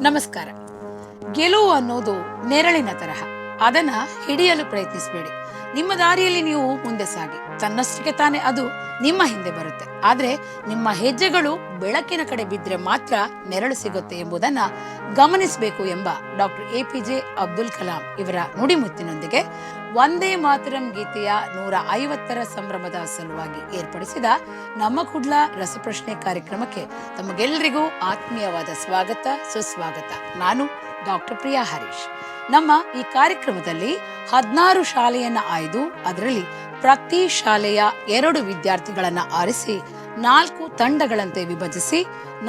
ನಮಸ್ಕಾರ. ಗೆಲುವು ಅನ್ನೋದು ನೆರಳಿನ ತರಹ. ಅದನ್ನ ಹಿಡಿಯಲು ಪ್ರಯತ್ನಿಸಬೇಡಿ. ನಿಮ್ಮ ದಾರಿಯಲ್ಲಿ ನೀವು ಮುಂದೆ ಸಾಗಿ, ತನ್ನಷ್ಟಕ್ಕೆ ತಾನೇ ಅದು ನಿಮ್ಮ ಹಿಂದೆ ಬರುತ್ತೆ. ಆದ್ರೆ ನಿಮ್ಮ ಹೆಜ್ಜೆಗಳು ಬೆಳಕಿನ ಕಡೆ ಬಿದ್ದರೆ ಮಾತ್ರ ನೆರಳು ಸಿಗುತ್ತೆ ಎಂಬುದನ್ನ ಗಮನಿಸಬೇಕು ಎಂಬ ಡಾಕ್ಟರ್ APJ ಅಬ್ದುಲ್ ಕಲಾಂ ಇವರ ನುಡಿಮುತ್ತಿನೊಂದಿಗೆ ವಂದೇ ಮಾತರಂ ಗೀತೆಯ 150ರ ಸಂಭ್ರಮದ ಸಲುವಾಗಿ ಏರ್ಪಡಿಸಿದ ನಮ್ಮ ಕುಡ್ಲ ರಸಪ್ರಶ್ನೆ ಕಾರ್ಯಕ್ರಮಕ್ಕೆ ತಮಗೆಲ್ಲರಿಗೂ ಆತ್ಮೀಯವಾದ ಸ್ವಾಗತ, ಸುಸ್ವಾಗತ. ನಾನು ಡಾಕ್ಟರ್ ಪ್ರಿಯಾ ಹರೀಶ್. ನಮ್ಮ ಈ ಕಾರ್ಯಕ್ರಮದಲ್ಲಿ 16 ಶಾಲೆಯನ್ನ ಆಯ್ದು ಅದರಲ್ಲಿ ಪ್ರತಿ ಶಾಲೆಯ 2 ವಿದ್ಯಾರ್ಥಿಗಳನ್ನ ಆರಿಸಿ 4 ತಂಡಗಳಂತೆ ವಿಭಜಿಸಿ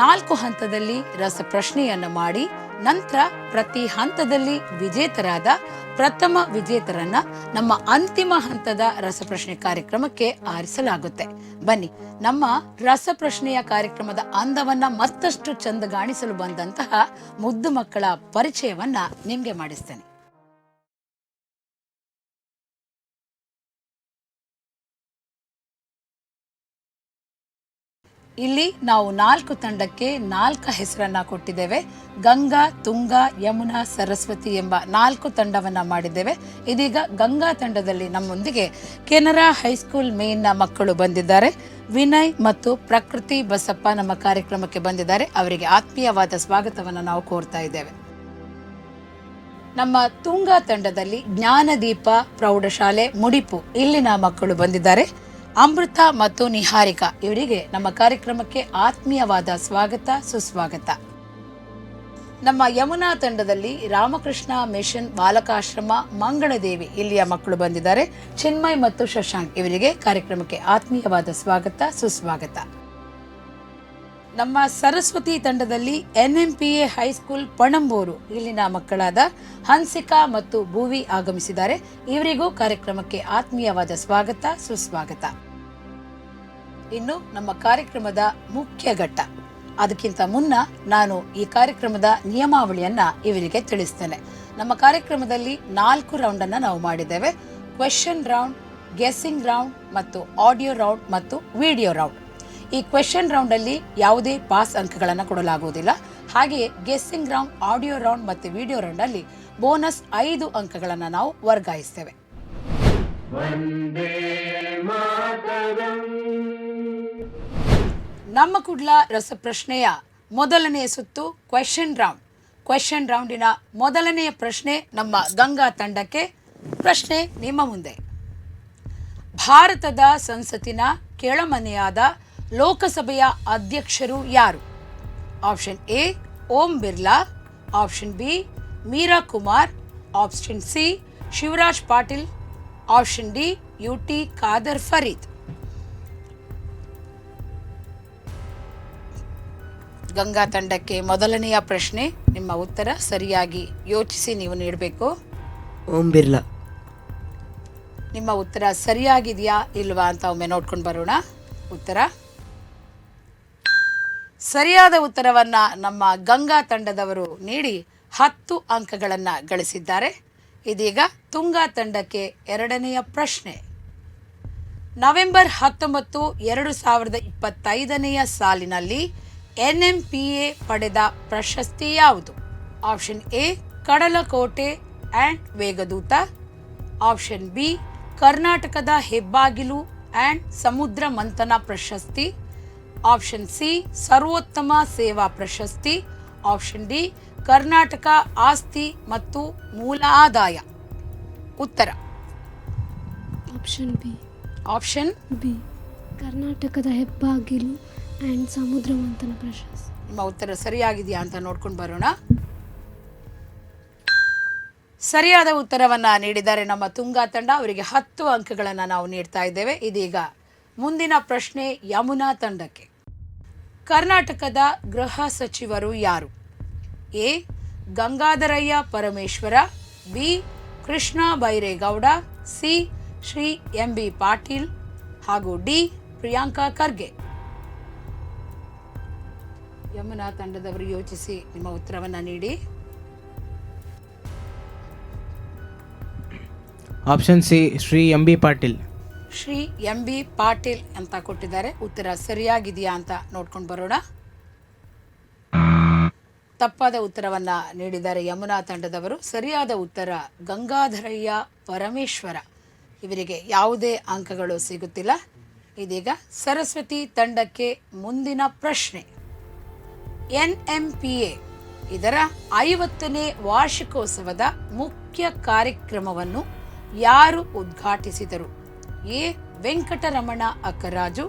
4 ಹಂತದಲ್ಲಿ ರಸಪ್ರಶ್ನೆಯನ್ನ ಮಾಡಿ ನಂತರ ಪ್ರತಿ ಹಂತದಲ್ಲಿ ವಿಜೇತರಾದ ಪ್ರಥಮ ವಿಜೇತರನ್ನ ನಮ್ಮ ಅಂತಿಮ ಹಂತದ ರಸಪ್ರಶ್ನೆ ಕಾರ್ಯಕ್ರಮಕ್ಕೆ ಆರಿಸಲಾಗುತ್ತೆ. ಬನ್ನಿ, ನಮ್ಮ ರಸಪ್ರಶ್ನೆಯ ಕಾರ್ಯಕ್ರಮದ ಅಂದವನ್ನ ಮತ್ತಷ್ಟು ಚಂದಗಾಣಿಸಲು ಬಂದಂತಹ ಮುದ್ದು ಮಕ್ಕಳ ಪರಿಚಯವನ್ನ ನಿಮ್ಗೆ ಮಾಡಿಸ್ತೇನೆ. ಇಲ್ಲಿ ನಾವು 4 ತಂಡಕ್ಕೆ 4 ಹೆಸರನ್ನ ಕೊಟ್ಟಿದ್ದೇವೆ. ಗಂಗಾ, ತುಂಗಾ, ಯಮುನಾ, ಸರಸ್ವತಿ ಎಂಬ 4 ತಂಡವನ್ನ ಮಾಡಿದ್ದೇವೆ. ಇದೀಗ ಗಂಗಾ ತಂಡದಲ್ಲಿ ನಮ್ಮೊಂದಿಗೆ ಕೆನರಾ ಹೈಸ್ಕೂಲ್ ಮೇನ್ನ ಮಕ್ಕಳು ಬಂದಿದ್ದಾರೆ. ವಿನಯ್ ಮತ್ತು ಪ್ರಕೃತಿ ಬಸಪ್ಪ ನಮ್ಮ ಕಾರ್ಯಕ್ರಮಕ್ಕೆ ಬಂದಿದ್ದಾರೆ. ಅವರಿಗೆ ಆತ್ಮೀಯವಾದ ಸ್ವಾಗತವನ್ನ ನಾವು ಕೋರ್ತಾ ಇದ್ದೇವೆ. ನಮ್ಮ ತುಂಗಾ ತಂಡದಲ್ಲಿ ಜ್ಞಾನದೀಪ ಪ್ರೌಢಶಾಲೆ ಮುಡಿಪು ಇಲ್ಲಿನ ಮಕ್ಕಳು ಬಂದಿದ್ದಾರೆ. ಅಮೃತ ಮತ್ತು ನಿಹಾರಿಕಾ ಇವರಿಗೆ ನಮ್ಮ ಕಾರ್ಯಕ್ರಮಕ್ಕೆ ಆತ್ಮೀಯವಾದ ಸ್ವಾಗತ, ಸುಸ್ವಾಗತ. ನಮ್ಮ ಯಮುನಾ ತಂಡದಲ್ಲಿ ರಾಮಕೃಷ್ಣ ಮಿಷನ್ ಬಾಲಕಾಶ್ರಮ ಮಂಗಳದೇವಿ ಇಲ್ಲಿಯ ಮಕ್ಕಳು ಬಂದಿದ್ದಾರೆ. ಚಿನ್ಮಯ್ ಮತ್ತು ಶಶಾಂಕ್ ಇವರಿಗೆ ಕಾರ್ಯಕ್ರಮಕ್ಕೆ ಆತ್ಮೀಯವಾದ ಸ್ವಾಗತ, ಸುಸ್ವಾಗತ. ನಮ್ಮ ಸರಸ್ವತಿ ತಂಡದಲ್ಲಿ NMPA ಹೈಸ್ಕೂಲ್ ಪಣಂಬೂರು ಇಲ್ಲಿನ ಮಕ್ಕಳಾದ ಹನ್ಸಿಕಾ ಮತ್ತು ಭೂವಿ ಆಗಮಿಸಿದ್ದಾರೆ. ಇವರಿಗೂ ಕಾರ್ಯಕ್ರಮಕ್ಕೆ ಆತ್ಮೀಯವಾದ ಸ್ವಾಗತ, ಸುಸ್ವಾಗತ. ಇನ್ನು ನಮ್ಮ ಕಾರ್ಯಕ್ರಮದ ಮುಖ್ಯ ಘಟ್ಟ. ಅದಕ್ಕಿಂತ ಮುನ್ನ ನಾನು ಈ ಕಾರ್ಯಕ್ರಮದ ನಿಯಮಾವಳಿಯನ್ನ ಇವರಿಗೆ ತಿಳಿಸ್ತೇನೆ. ನಮ್ಮ ಕಾರ್ಯಕ್ರಮದಲ್ಲಿ 4 ರೌಂಡ್ ಅನ್ನ ನಾವು ಮಾಡಿದ್ದೇವೆ. ಕ್ವೆಶ್ಚನ್ ರೌಂಡ್, ಗೆಸ್ಸಿಂಗ್ ರೌಂಡ್ ಮತ್ತು ಆಡಿಯೋ ರೌಂಡ್ ಮತ್ತು ವಿಡಿಯೋ ರೌಂಡ್. ಈ ಕ್ವೆಶ್ಚನ್ ರೌಂಡ್ ಅಲ್ಲಿ ಯಾವುದೇ ಪಾಸ್ ಅಂಕಗಳನ್ನು ಕೊಡಲಾಗುವುದಿಲ್ಲ. ಹಾಗೆಯೇ ಗೆಸ್ಸಿಂಗ್ ರೌಂಡ್, ಆಡಿಯೋ ರೌಂಡ್ ಮತ್ತು ವಿಡಿಯೋ ರೌಂಡ್ ಅಲ್ಲಿ ಬೋನಸ್ 5 ಅಂಕಗಳನ್ನು ನಾವು ವರ್ಗಾಯಿಸ್ತೇವೆ. ನಮ್ಮ ಕುಡ್ಲ ರಸಪ್ರಶ್ನೆಯ ಮೊದಲನೆಯ ಸುತ್ತು ಕ್ವೆಶ್ಚನ್ ರೌಂಡ್. ಕ್ವೆಶ್ಚನ್ ರೌಂಡಿನ ಮೊದಲನೆಯ ಪ್ರಶ್ನೆ ನಮ್ಮ ಗಂಗಾ ತಂಡಕ್ಕೆ. ಪ್ರಶ್ನೆ ನಿಮ್ಮ ಮುಂದೆ. ಭಾರತದ ಸಂಸತ್ತಿನ ಕೆಳಮನೆಯಾದ ಲೋಕಸಭೆಯ ಅಧ್ಯಕ್ಷರು ಯಾರು? Option A Om Birla, option B Meira Kumar, option C Shivraj Patil, option D UT Khader Fareed. Ganga ತಂಡಕ್ಕೆ ಮೊದಲನೆಯ ಪ್ರಶ್ನೆ. ನಿಮ್ಮ ಉತ್ತರ ಸರಿಯಾಗಿ ಯೋಚಿಸಿ ನೀವು ನೀಡಬೇಕು. ಓಂ ಬಿರ್ಲಾ. ನಿಮ್ಮ ಉತ್ತರ ಸರಿಯಾಗಿದೆಯಾ ಇಲ್ವಾ ಅಂತ ಒಮ್ಮೆ ನೋಡ್ಕೊಂಡು ಬರೋಣ. ಉತ್ತರ ಸರಿಯಾದ ಉತ್ತರವನ್ನ ನಮ್ಮ ಗಂಗಾ ತಂಡದವರು ನೀಡಿ 10 ಅಂಕಗಳನ್ನು ಗಳಿಸಿದ್ದಾರೆ. ಇದೀಗ ತುಂಗಾ ತಂಡಕ್ಕೆ ಎರಡನೆಯ ಪ್ರಶ್ನೆ. ನವೆಂಬರ್ 19, 2025ನೆಯ ಸಾಲಿನಲ್ಲಿ NMPA ಪಡೆದ ಪ್ರಶಸ್ತಿ ಯಾವುದು? ಆಪ್ಷನ್ A ಕಡಲಕೋಟೆ ಆ್ಯಂಡ್ ವೇಗದೂತ, ಆಪ್ಷನ್ B ಕರ್ನಾಟಕದ ಹೆಬ್ಬಾಗಿಲು ಆ್ಯಂಡ್ ಸಮುದ್ರ ಮಂಥನ ಪ್ರಶಸ್ತಿ, ಆಪ್ಷನ್ C ಸರ್ವೋತ್ತಮ ಸೇವಾ ಪ್ರಶಸ್ತಿ, ಆಪ್ಷನ್ D ಕರ್ನಾಟಕ ಆಸ್ತಿ ಮತ್ತು ಮೂಲ ಆದಾಯ. ಉತ್ತರ ಆಪ್ಷನ್ B. ಆಪ್ಷನ್ B ಕರ್ನಾಟಕದ ಹೆಬ್ಬಾಗಿಲು ಆ್ಯಂಡ್ ಸಮುದ್ರ ಮಂಥನ ಪ್ರಶಸ್ತಿ. ನಿಮ್ಮ ಉತ್ತರ ಸರಿಯಾಗಿದೆಯಾ ಅಂತ ನೋಡ್ಕೊಂಡು ಬರೋಣ. ಸರಿಯಾದ ಉತ್ತರವನ್ನ ನೀಡಿದ್ದಾರೆ ನಮ್ಮ ತುಂಗಾ ತಂಡ. ಅವರಿಗೆ 10 ಅಂಕಗಳನ್ನು ನಾವು ನೀಡ್ತಾ ಇದ್ದೇವೆ. ಇದೀಗ ಮುಂದಿನ ಪ್ರಶ್ನೆ ಯಮುನಾ ತಂಡಕ್ಕೆ. ಕರ್ನಾಟಕದ ಗೃಹ ಸಚಿವರು ಯಾರು? A Gangadharaiah Parameshwara, B Krishna Byregowda, C Shri MB Patil ಹಾಗೂ D ಪ್ರಿಯಾಂಕಾ ಖರ್ಗೆ. ಯಮುನಾ ತಂಡದವರು ಯೋಚಿಸಿ ನಿಮ್ಮ ಉತ್ತರವನ್ನ ನೀಡಿ. Option C Shri MB Patil. Shri MB Patil ಅಂತ ಕೊಟ್ಟಿದ್ದಾರೆ. ಉತ್ತರ ಸರಿಯಾಗಿದೆಯಾ ಅಂತ ನೋಡ್ಕೊಂಡು ಬರೋಣ. ತಪ್ಪಾದ ಉತ್ತರವನ್ನ ನೀಡಿದ್ದಾರೆ ಯಮುನಾ ತಂಡದವರು. ಸರಿಯಾದ ಉತ್ತರ ಗಂಗಾಧರಯ್ಯ ಪರಮೇಶ್ವರ. ಇವರಿಗೆ ಯಾವುದೇ ಅಂಕಗಳು ಸಿಗುತ್ತಿಲ್ಲ. ಇದೀಗ ಸರಸ್ವತಿ ತಂಡಕ್ಕೆ ಮುಂದಿನ ಪ್ರಶ್ನೆ. NMPA ಇದರ 50ನೇ ವಾರ್ಷಿಕೋತ್ಸವದ ಮುಖ್ಯ ಕಾರ್ಯಕ್ರಮವನ್ನು ಯಾರು ಉದ್ಘಾಟಿಸಿದರು? A. Venkataramana Akkaraju,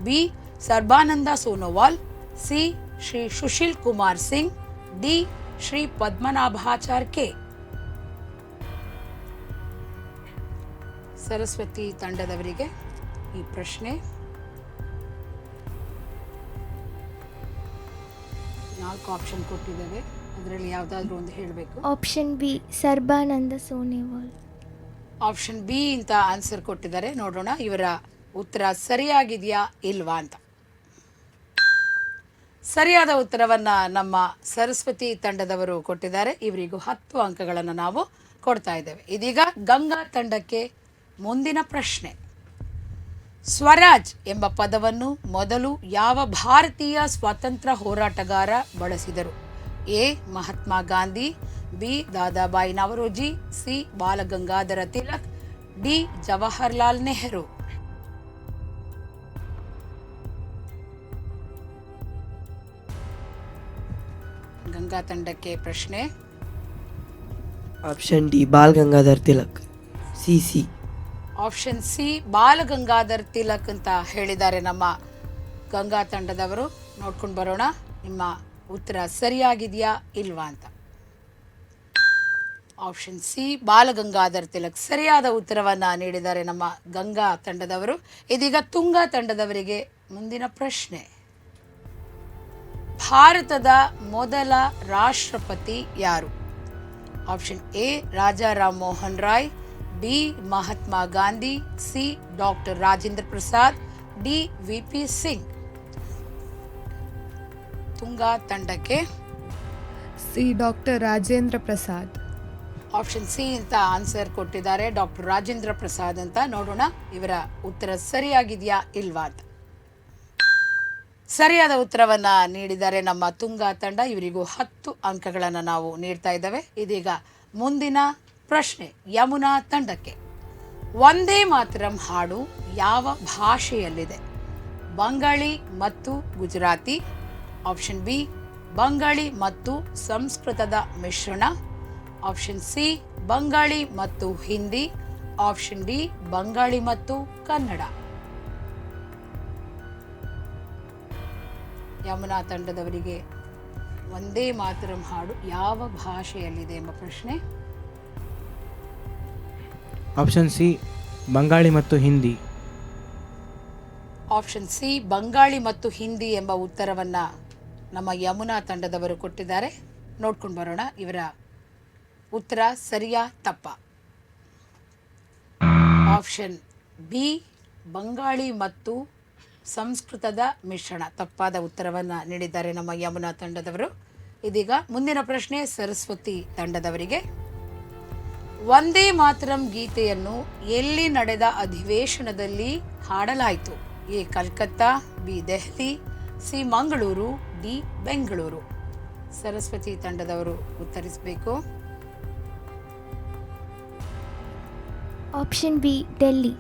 B. Sarbananda Sonowal, C. Shri Sushil Kumar Singh, D. Shri ಪದ್ಮನಾಭಾಚಾರ್ಕೆ. ಸರಸ್ವತಿ ತಂಡದವರಿಗೆ ಈ ಪ್ರಶ್ನೆ. 4 ಆಪ್ಷನ್ ಕೊಟ್ಟಿದ್ದೇವೆ, ಅದರಲ್ಲಿ ಯಾವುದಾದ್ರೂ ಒಂದು ಹೇಳಬೇಕು. Option B Sarbananda Sonowal. Option B ಅಂತ ಆನ್ಸರ್ ಕೊಟ್ಟಿದ್ದಾರೆ. ನೋಡೋಣ ಇವರ ಉತ್ತರ ಸರಿಯಾಗಿದೆಯಾ ಇಲ್ವಾ ಅಂತ. ಸರಿಯಾದ ಉತ್ತರವನ್ನ ನಮ್ಮ ಸರಸ್ವತಿ ತಂಡದವರು ಕೊಟ್ಟಿದ್ದಾರೆ. ಇವರಿಗೂ 10 ಅಂಕಗಳನ್ನು ನಾವು ಕೊಡ್ತಾ ಇದ್ದೇವೆ. ಇದೀಗ ಗಂಗಾ ತಂಡಕ್ಕೆ ಮುಂದಿನ ಪ್ರಶ್ನೆ. ಸ್ವರಾಜ್ ಎಂಬ ಪದವನ್ನು ಮೊದಲು ಯಾವ ಭಾರತೀಯ ಸ್ವಾತಂತ್ರ್ಯ ಹೋರಾಟಗಾರ ಬಳಸಿದರು? A. Mahatma Gandhi, B. Dadabhai Naoroji, C. Balagangadhara Tilak, D. Jawaharlal Nehru. Ganga ತಂಡಕ್ಕೆ ಪ್ರಶ್ನೆ. Option D Bal Gangadhar Tilak. C. Option C Balgangadhar Tilak ಅಂತ ಹೇಳಿದ್ದಾರೆ ನಮ್ಮ ಗಂಗಾ ತಂಡದವರು. ನೋಡ್ಕೊಂಡು ಬರೋಣ ನಿಮ್ಮ ಉತ್ತರ ಸರಿಯಾಗಿದೆಯಾ ಇಲ್ವಾ ಅಂತ. ಆಪ್ಷನ್ ಸಿ ಬಾಲಗಂಗಾಧರ್ ತಿಲಕ್ ಸರಿಯಾದ ಉತ್ತರವನ್ನ ನೀಡಿದ್ದಾರೆ ನಮ್ಮ ಗಂಗಾ ತಂಡದವರು. ಇದೀಗ ತುಂಗಾ ತಂಡದವರಿಗೆ ಮುಂದಿನ ಪ್ರಶ್ನೆ. ಭಾರತದ ಮೊದಲ ರಾಷ್ಟ್ರಪತಿ ಯಾರು? Option A Raja Ram Mohan Roy, B. Mahatma Gandhi, C. Doctor Rajendra Prasad, D. VP Singh. Tunga ತಂಡಕ್ಕೆ C doctor Rajendra Prasad. Option C ಅಂತ ಆನ್ಸರ್ ಕೊಟ್ಟಿದ್ದಾರೆ, ಡಾಕ್ಟರ್ ರಾಜೇಂದ್ರ ಪ್ರಸಾದ್ ಅಂತ. ನೋಡೋಣ ಇವರ ಉತ್ತರ ಸರಿಯಾಗಿದೆಯಾ ಇಲ್ವಾ ಅಂತ. ಸರಿಯಾದ ಉತ್ತರವನ್ನ ನೀಡಿದ್ದಾರೆ ನಮ್ಮ ತುಂಗಾ ತಂಡ. ಇವರಿಗೂ 10 ಅಂಕಗಳನ್ನು ನಾವು ನೀಡ್ತಾ ಇದ್ದೇವೆ. ಇದೀಗ ಮುಂದಿನ ಪ್ರಶ್ನೆ ಯಮುನಾ ತಂಡಕ್ಕೆ. ವಂದೇ ಮಾತರಂ ಹಾಡು ಯಾವ ಭಾಷೆಯಲ್ಲಿದೆ? ಬಂಗಾಳಿ ಮತ್ತು ಗುಜರಾತಿ, ಆಪ್ಷನ್ ಬಿ ಬಂಗಾಳಿ ಮತ್ತು ಸಂಸ್ಕೃತದ ಮಿಶ್ರಣ, ಆಪ್ಷನ್ ಸಿ ಬಂಗಾಳಿ ಮತ್ತು ಹಿಂದಿ, ಆಪ್ಷನ್ ಡಿ ಬಂಗಾಳಿ ಮತ್ತು ಕನ್ನಡ. ಯಮುನಾ ತಂಡದವರಿಗೆ ವಂದೇ ಮಾತರಂ ಹಾಡು ಯಾವ ಭಾಷೆಯಲ್ಲಿದೆ ಎಂಬ ಪ್ರಶ್ನೆ. ಆಪ್ಷನ್ ಸಿ ಬಂಗಾಳಿ ಮತ್ತು ಹಿಂದಿ. ಆಪ್ಷನ್ ಸಿ ಬಂಗಾಳಿ ಮತ್ತು ಹಿಂದಿ ಎಂಬ ಉತ್ತರವನ್ನ ನಮ್ಮ ಯಮುನಾ ತಂಡದವರು ಕೊಟ್ಟಿದ್ದಾರೆ. ನೋಡ್ಕೊಂಡು ಬರೋಣ ಇವರ ಉತ್ತರ ಸರಿಯಾ ತಪ್ಪಾ. ಆಪ್ಷನ್ ಬಿ ಬಂಗಾಳಿ ಮತ್ತು ಸಂಸ್ಕೃತದ ಮಿಶ್ರಣ ತಪ್ಪಾದ ಉತ್ತರವನ್ನ ನೀಡಿದ್ದಾರೆ ನಮ್ಮ ಯಮುನಾ ತಂಡದವರು. ಇದೀಗ ಮುಂದಿನ ಪ್ರಶ್ನೆ ಸರಸ್ವತಿ ತಂಡದವರಿಗೆ. ವಂದೇ ಮಾತರಂ ಗೀತೆಯನ್ನು ಎಲ್ಲಿ ನಡೆದ ಅಧಿವೇಶನದಲ್ಲಿ ಹಾಡಲಾಯಿತು? A Calcutta, B Delhi, C Mangaluru, D Bengaluru. Saraswati ತಂಡದವರು ಉತ್ತರಿಸಬೇಕು. Option B Delhi.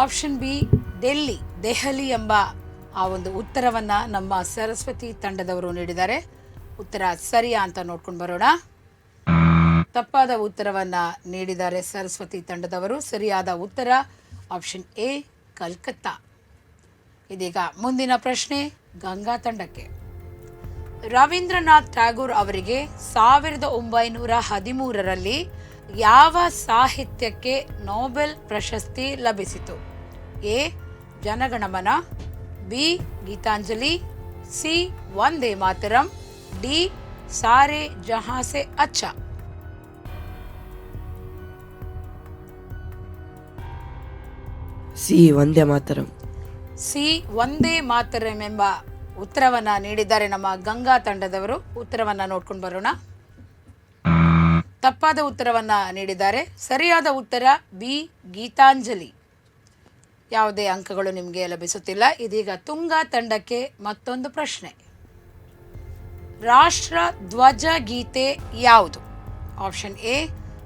Option B Delhi, Delhi ಎಂಬ ಆ ಒಂದು ಉತ್ತರವನ್ನ ನಮ್ಮ ಸರಸ್ವತಿ ತಂಡದವರು ನೀಡಿದ್ದಾರೆ. ಉತ್ತರ ಸರಿಯಾ ಅಂತ ನೋಡ್ಕೊಂಡು ಬರೋಣ. ತಪ್ಪಾದ ಉತ್ತರವನ್ನ ನೀಡಿದ್ದಾರೆ ಸರಸ್ವತಿ ತಂಡದವರು. ಸರಿಯಾದ ಉತ್ತರ ಆಪ್ಷನ್ ಎ ಕಲ್ಕತ್ತಾ. ಇದೀಗ ಮುಂದಿನ ಪ್ರಶ್ನೆ ಗಂಗಾ ತಂಡಕ್ಕೆ. ರವೀಂದ್ರನಾಥ್ ಟ್ಯಾಗೋರ್ ಅವರಿಗೆ 1913ರಲ್ಲಿ ಯಾವ ಸಾಹಿತ್ಯಕ್ಕೆ ನೊಬೆಲ್ ಪ್ರಶಸ್ತಿ ಲಭಿಸಿತು? A Jana Gana Mana, B Gitanjali, C Vande Mataram, D ಸಾರೆ ಜಹಾಂ ಸೆ ಅಚ್ಚಾ. ಸಿ ವಂದೇ ಮಾತರಂ. ಸಿ ವಂದೇ ಮಾತರಂ ಎಂಬ ಉತ್ತರವನ್ನ ನೀಡಿದ್ದಾರೆ ನಮ್ಮ ಗಂಗಾ ತಂಡದವರು. ಉತ್ತರವನ್ನ ನೋಡ್ಕೊಂಡು ಬರೋಣ. ತಪ್ಪಾದ ಉತ್ತರವನ್ನ ನೀಡಿದ್ದಾರೆ. ಸರಿಯಾದ ಉತ್ತರ ಬಿ ಗೀತಾಂಜಲಿ. ಯಾವುದೇ ಅಂಕಗಳು ನಿಮಗೆ ಲಭಿಸುತ್ತಿಲ್ಲ. ಇದೀಗ ತುಂಗಾ ತಂಡಕ್ಕೆ ಮತ್ತೊಂದು ಪ್ರಶ್ನೆ. ರಾಷ್ಟ್ರ ಧ್ವಜ ಗೀತೆ ಯಾವುದು? Option A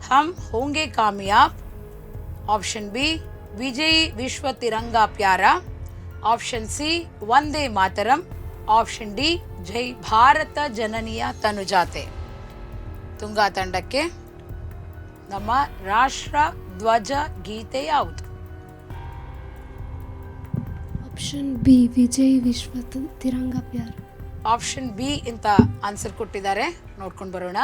Hum Honge Kamyab, option B Vijayi Vishwa Tiranga para, option C Vande Mataram, option D ಜೈ ಭಾರತ ಜನನಿಯ ತನುಜಾತೆ. ತುಂಗಾ ತಂಡಕ್ಕೆ ನಮ್ಮ ರಾಷ್ಟ್ರ ಧ್ವಜ ಗೀತೆ ಯಾವುದು? ಆಪ್ಷನ್ ಬಿ ವಿಜಯ್ ವಿಶ್ವ ತಿರಂಗ ಪ್ಯಾರ್. ಆಪ್ಷನ್ ಬಿ ಅಂತ ಆನ್ಸರ್ ಕೊಟ್ಟಿದ್ದಾರೆ, ನೋಡ್ಕೊಂಡು ಬರೋಣ.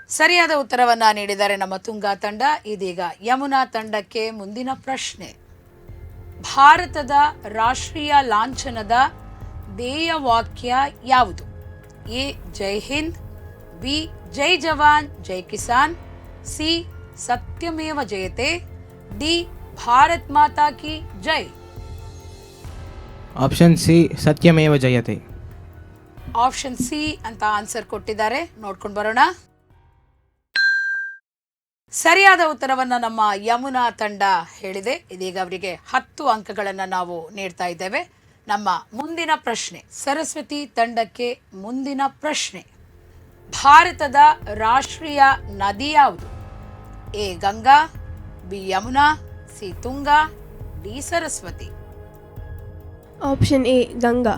ಸರಿಯಾದ ಉತ್ತರವನ್ನ ನೀಡಿದ್ದಾರೆ ನಮ್ಮ ತುಂಗಾ ತಂಡ. ಇದೀಗ ಯಮುನಾ ತಂಡಕ್ಕೆ ಮುಂದಿನ ಪ್ರಶ್ನೆ. ಭಾರತದ ರಾಷ್ಟ್ರೀಯ ಲಾಂಛನದ ಧ್ಯೇಯವಾಕ್ಯ ಯಾವುದು? A Jai Hind, B Jai Jawan Jai Kisan, C Satyameva Jayate, D Bharat Mata ki Jai. Option C Satyameva Jayate. Option C ಅಂತ ಆನ್ಸರ್ ಕೊಟ್ಟಿದ್ದಾರೆ, ನೋಡ್ಕೊಂಡು ಬರೋಣ. ಸರಿಯಾದ ಉತ್ತರವನ್ನ ನಮ್ಮ ಯಮುನಾ ತಂಡ ಹೇಳಿದೆ. ಇದೀಗ ಅವರಿಗೆ 10 ಅಂಕಗಳನ್ನು ನಾವು ನೀಡ್ತಾ ಇದ್ದೇವೆ. ನಮ್ಮ ಮುಂದಿನ ಪ್ರಶ್ನೆ, ಸರಸ್ವತಿ ತಂಡಕ್ಕೆ ಮುಂದಿನ ಪ್ರಶ್ನೆ. ಭಾರತದ ರಾಷ್ಟ್ರೀಯ ನದಿ ಯಾವುದು? A Ganga, B Yamuna, C Tunga, D Saraswati. Option A Ganga.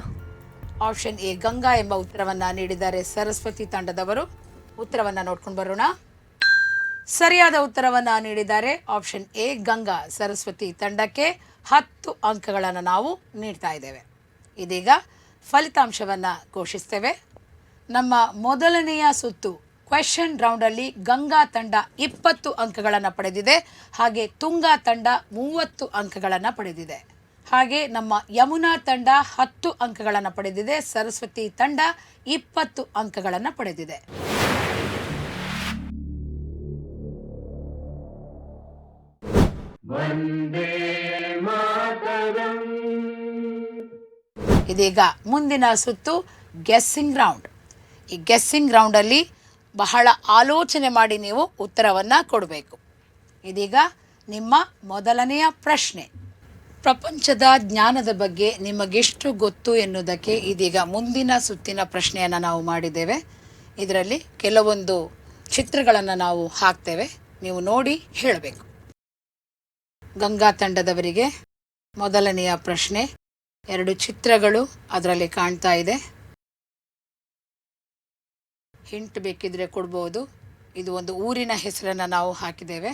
Option A Ganga ಎಂಬ ಉತ್ತರವನ್ನ ನೀಡಿದ್ದಾರೆ ಸರಸ್ವತಿ ತಂಡದವರು. ಉತ್ತರವನ್ನ ನೋಡ್ಕೊಂಡು ಬರೋಣ. ಸರಿಯಾದ ಉತ್ತರವನ್ನ ನೀಡಿದ್ದಾರೆ ಆಪ್ಷನ್ ಎ ಗಂಗಾ. ಸರಸ್ವತಿ ತಂಡಕ್ಕೆ 10 ಅಂಕಗಳನ್ನು ನಾವು ನೀಡ್ತಾ ಇದ್ದೇವೆ. ಇದೀಗ ಫಲಿತಾಂಶವನ್ನ ಘೋಷಿಸ್ತೇವೆ. ನಮ್ಮ ಮೊದಲನೆಯ ಸುತ್ತು ಕ್ವೆಶ್ಚನ್ ರೌಂಡಲ್ಲಿ ಗಂಗಾ ತಂಡ 20 ಅಂಕಗಳನ್ನು ಪಡೆದಿದೆ, ಹಾಗೆ ತುಂಗಾ ತಂಡ 30 ಅಂಕಗಳನ್ನು ಪಡೆದಿದೆ. ಹಾಗೆ ನಮ್ಮ ಯಮುನಾ ತಂಡ 10 ಅಂಕಗಳನ್ನು ಪಡೆದಿದೆ, ಸರಸ್ವತಿ ತಂಡ 20 ಅಂಕಗಳನ್ನು ಪಡೆದಿದೆ. ಇದೀಗ ಮುಂದಿನ ಸುತ್ತು ಗೆಸ್ಸಿಂಗ್ ರೌಂಡ್. ಈ ಗೆಸ್ಸಿಂಗ್ ರೌಂಡಲ್ಲಿ ಬಹಳ ಆಲೋಚನೆ ಮಾಡಿ ನೀವು ಉತ್ತರವನ್ನು ಕೊಡಬೇಕು. ಇದೀಗ ನಿಮ್ಮ ಮೊದಲನೆಯ ಪ್ರಶ್ನೆ. ಪ್ರಪಂಚದ ಜ್ಞಾನದ ಬಗ್ಗೆ ನಿಮಗೆಷ್ಟು ಗೊತ್ತು ಎನ್ನುವುದಕ್ಕೆ ಇದೀಗ ಮುಂದಿನ ಸುತ್ತಿನ ಪ್ರಶ್ನೆಯನ್ನು ನಾವು ಮಾಡಿದ್ದೇವೆ. ಇದರಲ್ಲಿ ಕೆಲವೊಂದು ಚಿತ್ರಗಳನ್ನು ನಾವು ಹಾಕ್ತೇವೆ, ನೀವು ನೋಡಿ ಹೇಳಬೇಕು. ಗಂಗಾ ತಂಡದವರಿಗೆ ಮೊದಲನೆಯ ಪ್ರಶ್ನೆ. 2 ಚಿತ್ರಗಳು ಅದರಲ್ಲಿ ಕಾಣ್ತಾ ಇದೆ. ಹಿಂಟ್ ಬೇಕಿದ್ರೆ ಕೊಡ್ಬೋದು. ಇದು ಒಂದು ಊರಿನ ಹೆಸರನ್ನು ನಾವು ಹಾಕಿದ್ದೇವೆ.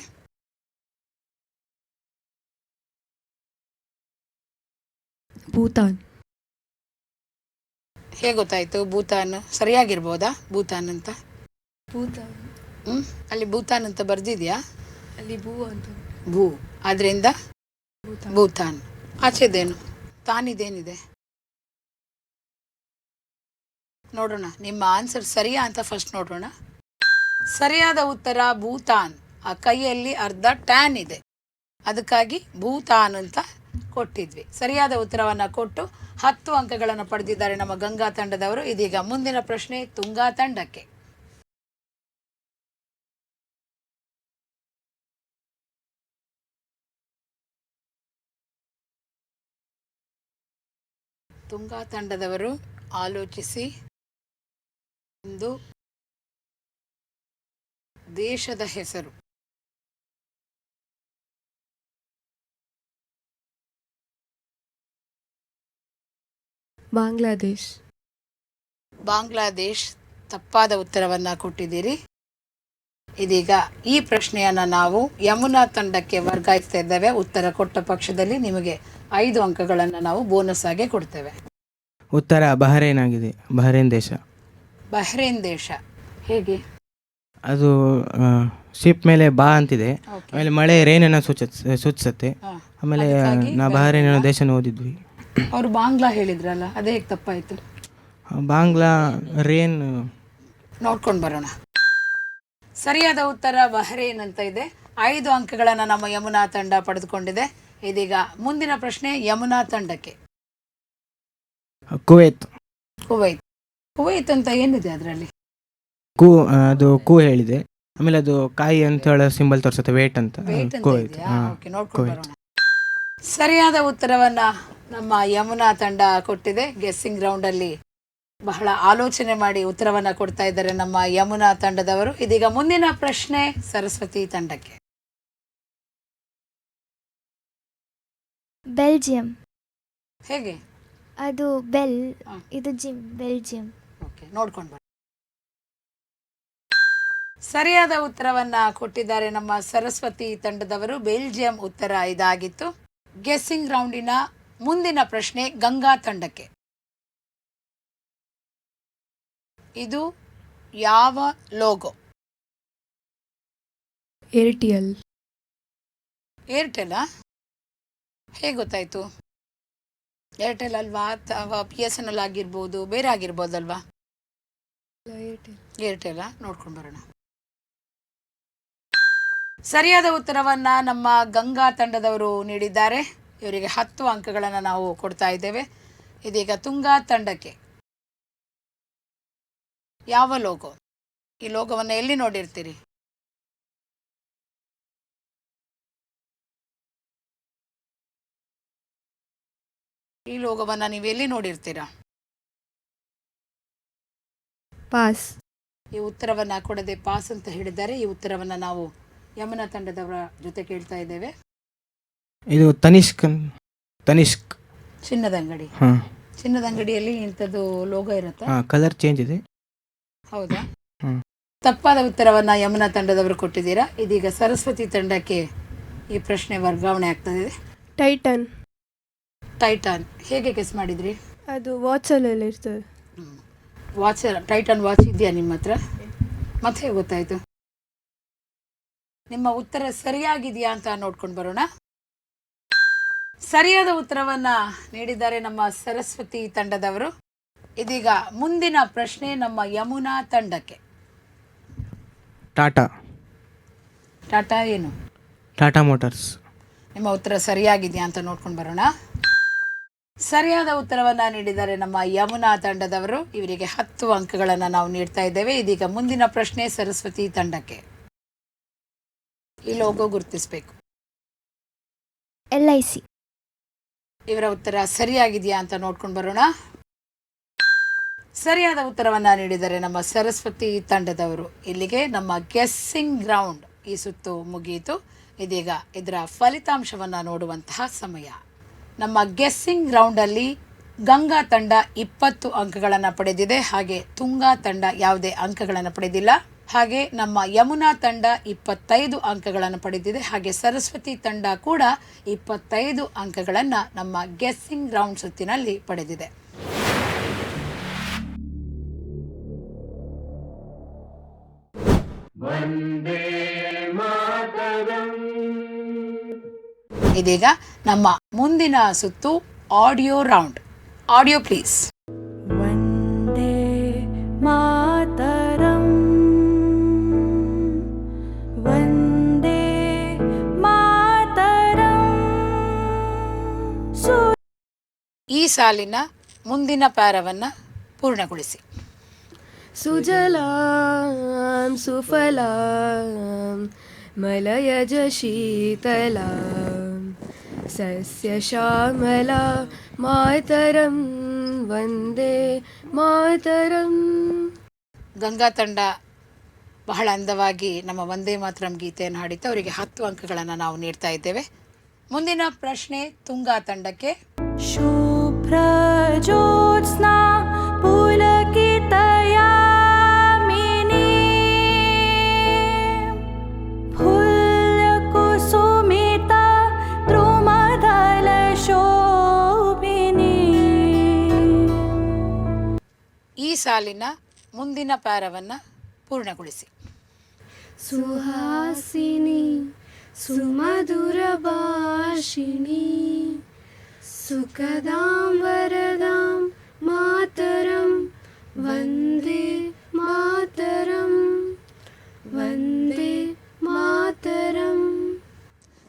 ಭೂತಾನ್. ಹೇಗೆ ಗೊತ್ತಾಯ್ತು? ಭೂತಾನ್ ಸರಿಯಾಗಿರ್ಬೋದಾ? ಭೂತಾನ್ ಅಂತ ಭೂತಾನ್. ಅಲ್ಲಿ ಭೂತಾನ್ ಅಂತ ಬರ್ದಿದ್ಯಾ? ಅಲ್ಲಿ ಭೂ ಅಂತ. ಭೂ, ಆದ್ರಿಂದ ಭೂತಾನ್. ಭೂತಾನ್. ಆಚೆದೇನು? ತಾನಿದೇನಿದೆ ನೋಡೋಣ. ನಿಮ್ಮ ಆನ್ಸರ್ ಸರಿಯಾ ಅಂತ ಫಸ್ಟ್ ನೋಡೋಣ. ಸರಿಯಾದ ಉತ್ತರ ಭೂತಾನ್. ಆ ಕೈಯಲ್ಲಿ ಅರ್ಧ ಟ್ಯಾನ್ ಇದೆ, ಅದಕ್ಕಾಗಿ ಭೂತಾನ್ ಅಂತ ಕೊಟ್ಟಿದ್ವಿ. ಸರಿಯಾದ ಉತ್ತರವನ್ನು ಕೊಟ್ಟು 10 ಅಂಕಗಳನ್ನು ಪಡೆದಿದ್ದಾರೆ ನಮ್ಮ ಗಂಗಾ ತಂಡದವರು. ಇದೀಗ ಮುಂದಿನ ಪ್ರಶ್ನೆ ತುಂಗಾ ತಂಡಕ್ಕೆ. ತುಂಗಾ ತಂಡದವರು ಆಲೋಚಿಸಿ ಒಂದು ದೇಶದ ಹೆಸರು. ಬಾಂಗ್ಲಾದೇಶ್. ಬಾಂಗ್ಲಾದೇಶ್ ತಪ್ಪಾದ ಉತ್ತರವನ್ನು ಕೊಟ್ಟಿದ್ದೀರಿ. ಇದೀಗ ಈ ಪ್ರಶ್ನೆಯನ್ನು ನಾವು ಯಮುನಾ ತಂಡಕ್ಕೆ ವರ್ಗಾಯಿಸ್ತಾ ಇದ್ದೇವೆ. ಉತ್ತರ ಕೊಟ್ಟ ಪಕ್ಷದಲ್ಲಿ ನಿಮಗೆ 5 ಅಂಕಗಳನ್ನು ನಾವು ಬೋನಸ್ ಆಗಿ ಕೊಡ್ತೇವೆ. ಉತ್ತರ ಬಹರೇನ್ ಆಗಿದೆ. ಬಹರೇನ್ ದೇಶ. ಬಹ್ರೇನ್ ದೇಶ ಹೇಗೆ? ಅದು ಶಿಪ್ ಮೇಲೆ ಬಾ ಅಂತಿದೆ, ಆಮೇಲೆ ಮಳೆ ರೇನನ್ನು ಸೂಚಿಸುತ್ತೆ. ಆಮೇಲೆ ನಾವು ಬಹರೇನ್ ಅನ್ನೋ ದೇಶನ ಓದಿದ್ವಿ. ಅವರು ಬಾಂಗ್ಲಾ ಹೇಳಿದ್ರಲ್ಲ, ಅದೇ ಹೇಗೆ ತಪ್ಪಾಯಿತು? ಬಾಂಗ್ಲಾ ರೇನ್ ನೋಡ್ಕೊಂಡು ಬರೋಣ. ಸರಿಯಾದ ಉತ್ತರ ಬಹರೇನ್ ಅಂತ ಇದೆ. 5 ಅಂಕಗಳನ್ನು ನಮ್ಮ ಯಮುನಾ ತಂಡ ಪಡೆದುಕೊಂಡಿದೆ. ಇದೀಗ ಮುಂದಿನ ಪ್ರಶ್ನೆ ಯಮುನಾ ತಂಡಕ್ಕೆ. ಕುವೈತ್. ಕುವೈತ್. ಕುವೈತ್ ಅಂತ ಏನಿದೆ ಅದರಲ್ಲಿ? ಅದು ಕು ಹೇಳಿದೆ, ಆಮೇಲೆ ಅದು ಕಾಯಿ ಅಂತ ಹೇಳೋ ಸಿಂಬಲ್ ತೋರಿಸುತ್ತೆ, ವೇಟ್ ಅಂತ. ಕುವೈತ್. ನೋಡ್ಕೊಂಡು ಬರೋಣ. ಸರಿಯಾದ ಉತ್ತರವನ್ನ ನಮ್ಮ ಯಮುನಾ ತಂಡ ಕೊಟ್ಟಿದೆ. ಗೆಸ್ಸಿಂಗ್ ರೌಂಡ್ ಅಲ್ಲಿ ಬಹಳ ಆಲೋಚನೆ ಮಾಡಿ ಉತ್ತರವನ್ನ ಕೊಡ್ತಾ ಇದ್ದಾರೆ ನಮ್ಮ ಯಮುನಾ ತಂಡದವರು. ಇದೀಗ ಮುಂದಿನ ಪ್ರಶ್ನೆ ಸರಸ್ವತಿ ತಂಡಕ್ಕೆ. ಬೆಲ್ಜಿಯಂ. ಹೇಗೆ? ಅದು ಬೆಲ್, ಇದು ಜಿಮ್, ಬೆಲ್ಜಿಯಂ. ಓಕೆ, ನೋಡ್ಕೊಂಡು ಬನ್ನಿ. ಸರಿಯಾದ ಉತ್ತರವನ್ನ ಕೊಟ್ಟಿದ್ದಾರೆ ನಮ್ಮ ಸರಸ್ವತಿ ತಂಡದವರು. ಬೆಲ್ಜಿಯಂ ಉತ್ತರ ಇದಾಗಿತ್ತು. ಗೆಸ್ಸಿಂಗ್ ರೌಂಡಿನ ಮುಂದಿನ ಪ್ರಶ್ನೆ ಗಂಗಾ ತಂಡಕ್ಕೆ. ಇದು ಯಾವ ಲೋಗೋ? ಏರ್ಟಿಎಲ್. ಏರ್ಟೆಲ್ಲಾ? ಹೇಗೆ ಗೊತ್ತಾಯ್ತು? ಏರ್ಟೆಲ್ ಅಲ್ವಾ ಅಥವಾ PSNL ಆಗಿರ್ಬೋದು, ಬೇರೆ ಆಗಿರ್ಬೋದಲ್ವಾ? ಏರ್ಟೆಲ್. ಏರ್ಟೆಲ್ಲಾ? ನೋಡ್ಕೊಂಡು ಬರೋಣ. ಸರಿಯಾದ ಉತ್ತರವನ್ನ ನಮ್ಮ ಗಂಗಾ ತಂಡದವರು ನೀಡಿದ್ದಾರೆ. ಇವರಿಗೆ 10 ಅಂಕಗಳನ್ನು ನಾವು ಕೊಡ್ತಾ ಇದ್ದೇವೆ. ಇದೀಗ ತುಂಗಾ ತಂಡಕ್ಕೆ. ಯಾವ ಲೋಗೋ? ಈ ಲೋಗೋವನ್ನು ಎಲ್ಲಿ ನೋಡಿರ್ತೀರಿ? ಈ ಲೋಗೋವನ್ನು ನೀವು ಎಲ್ಲಿ ನೋಡಿರ್ತೀರಾ? ಪಾಸ್. ಈ ಉತ್ತರವನ್ನ ಕೊಡದೆ ಪಾಸ್ ಅಂತ ಹೇಳಿದ್ದಾರೆ. ಈ ಉತ್ತರವನ್ನ ನಾವು ಯಮುನಾ ತಂಡದವರ ಜೊತೆ ಕೇಳ್ತಾ ಇದ್ದೇವೆ. ಇದು ತನಿಷ್ಕ್ ಚಿನ್ನದ ಅಂಗಡಿ. ಹಾಂ ಚಿನ್ನದ ಅಂಗಡಿಯಲ್ಲಿ ಇಂಥದ್ದು ಲೋಗೋ ಇರುತ್ತಾ? ಹಾಂ, ಕಲರ್ ಚೇಂಜ್ ಇದೆ. ಹೌದಾ? ಹ್ಮ್. ತಪ್ಪಾದ ಉತ್ತರವನ್ನ ಯಮುನಾ ತಂಡದವರು ಕೊಟ್ಟಿದ್ದೀರಾ. ಇದೀಗ ಸರಸ್ವತಿ ತಂಡಕ್ಕೆ ಈ ಪ್ರಶ್ನೆ ವರ್ಗಾವಣೆ ಆಗ್ತದೆ. ಟೈಟನ್. ಟೈಟಾನ್. ಹೇಗೆ ಗೆಸ್ ಮಾಡಿದ್ರಿ? ಅದು ವಾಚಲ್ಲಿ ಇರ್ತದೆ. ವಾಚ್, ಟೈಟಾನ್ ವಾಚ್ ಇದೆಯಾ ನಿಮ್ಮ ಹತ್ರ? ಮತ್ತೆ ಹೇಗೆ ಗೊತ್ತಾಯ್ತು? ನಿಮ್ಮ ಉತ್ತರ ಸರಿಯಾಗಿದೆಯಾ ಅಂತ ನೋಡ್ಕೊಂಡು ಬರೋಣ. ಸರಿಯಾದ ಉತ್ತರವನ್ನ ನೀಡಿದ್ದಾರೆ ನಮ್ಮ ಸರಸ್ವತಿ ತಂಡದವರು. ಇದೀಗ ಮುಂದಿನ ಪ್ರಶ್ನೆ ನಮ್ಮ ಯಮುನಾ ತಂಡಕ್ಕೆ. ಟಾಟಾ. ಟಾಟಾ ಏನು? ಟಾಟಾ ಮೋಟಾರ್ಸ್. ನಿಮ್ಮ ಉತ್ತರ ಸರಿಯಾಗಿದೆಯಾ ಅಂತ ನೋಡ್ಕೊಂಡು ಬರೋಣ. ಸರಿಯಾದ ಉತ್ತರವನ್ನ ನೀಡಿದ್ದಾರೆ ನಮ್ಮ ಯಮುನಾ ತಂಡದವರು. ಇವರಿಗೆ 10 ಅಂಕಗಳನ್ನು ನಾವು ನೀಡ್ತಾ ಇದ್ದೇವೆ. ಇದೀಗ ಮುಂದಿನ ಪ್ರಶ್ನೆ ಸರಸ್ವತಿ ತಂಡಕ್ಕೆ. ಈ ಲೋಗೋ ಗುರುತಿಸಬೇಕು. LIC. ಇವರ ಉತ್ತರ ಸರಿಯಾಗಿದೆಯಾ ಅಂತ ನೋಡ್ಕೊಂಡು ಬರೋಣ. ಸರಿಯಾದ ಉತ್ತರವನ್ನ ನೀಡಿದರೆ ನಮ್ಮ ಸರಸ್ವತಿ ತಂಡದವರು. ಇಲ್ಲಿಗೆ ನಮ್ಮ ಗೆಸ್ಸಿಂಗ್ ರೌಂಡ್ ಈ ಸುತ್ತು ಮುಗಿಯಿತು. ಇದೀಗ ಇದರ ಫಲಿತಾಂಶವನ್ನ ನೋಡುವಂತಹ ಸಮಯ. ನಮ್ಮ ಗೆಸ್ಸಿಂಗ್ ರೌಂಡಲ್ಲಿ ಗಂಗಾ ತಂಡ 20 ಅಂಕಗಳನ್ನು ಪಡೆದಿದೆ. ಹಾಗೆ ತುಂಗಾ ತಂಡ ಯಾವುದೇ ಅಂಕಗಳನ್ನು ಪಡೆದಿಲ್ಲ. ಹಾಗೆ ನಮ್ಮ ಯಮುನಾ ತಂಡ 25 ಅಂಕಗಳನ್ನು ಪಡೆದಿದೆ. ಹಾಗೆ ಸರಸ್ವತಿ ತಂಡ ಕೂಡ 25 ಅಂಕಗಳನ್ನು ನಮ್ಮ ಗೆಸ್ಸಿಂಗ್ ರೌಂಡ್ ಸುತ್ತಿನಲ್ಲಿ ಪಡೆದಿದೆ. ಇದೀಗ ನಮ್ಮ ಮುಂದಿನ ಸುತ್ತು audio round. Audio please. Vande Mataram, Vande Mataram. ಈ ಸಾಲಿನ ಮುಂದಿನ ಪ್ಯಾರವನ್ನ ಪೂರ್ಣಗೊಳಿಸಿ. ಸುಜಲಾಂ ಸುಫಲಾಂ ಮಲಯಜ ಶೀತಲಾಂ ಸಸ್ಯ ಶ್ಯಾಮಲಾ ಮಾತರಂ ವಂದೇ ಮಾತರಂ. ಗಂಗಾ ತಂಡ ಬಹಳ ಅಂದವಾಗಿ ನಮ್ಮ ವಂದೇ ಮಾತರಂ ಗೀತೆಯನ್ನು ಹಾಡಿತ್ತು. ಅವರಿಗೆ 10 ಅಂಕಗಳನ್ನು ನಾವು ನೀಡ್ತಾ ಇದ್ದೇವೆ. ಮುಂದಿನ ಪ್ರಶ್ನೆ ತುಂಗಾ ತಂಡಕ್ಕೆ. ಶುಭ್ರ ಜ್ಯೋತ್ಸ್ನಾ ಪುಲಕಿತಯಾಮಿನಿ ಫುಲ್ಯಕುಸುಮಿತ ದ್ರುಮದಲ ಶೋಭಿನಿ. ಈ ಸಾಲಿನ ಮುಂದಿನ ಪ್ಯಾರವನ್ನ ಪೂರ್ಣಗೊಳಿಸಿ. ಸುಹಾಸಿನಿ ಸುಮಧುರ ಭಾಷಿಣಿ ಸುಖದಾಂ ವರದಾಂ ಮಾತರಂ ವಂದೇ ಮಾತರಂ ವಂದೇ ಮಾತರಂ.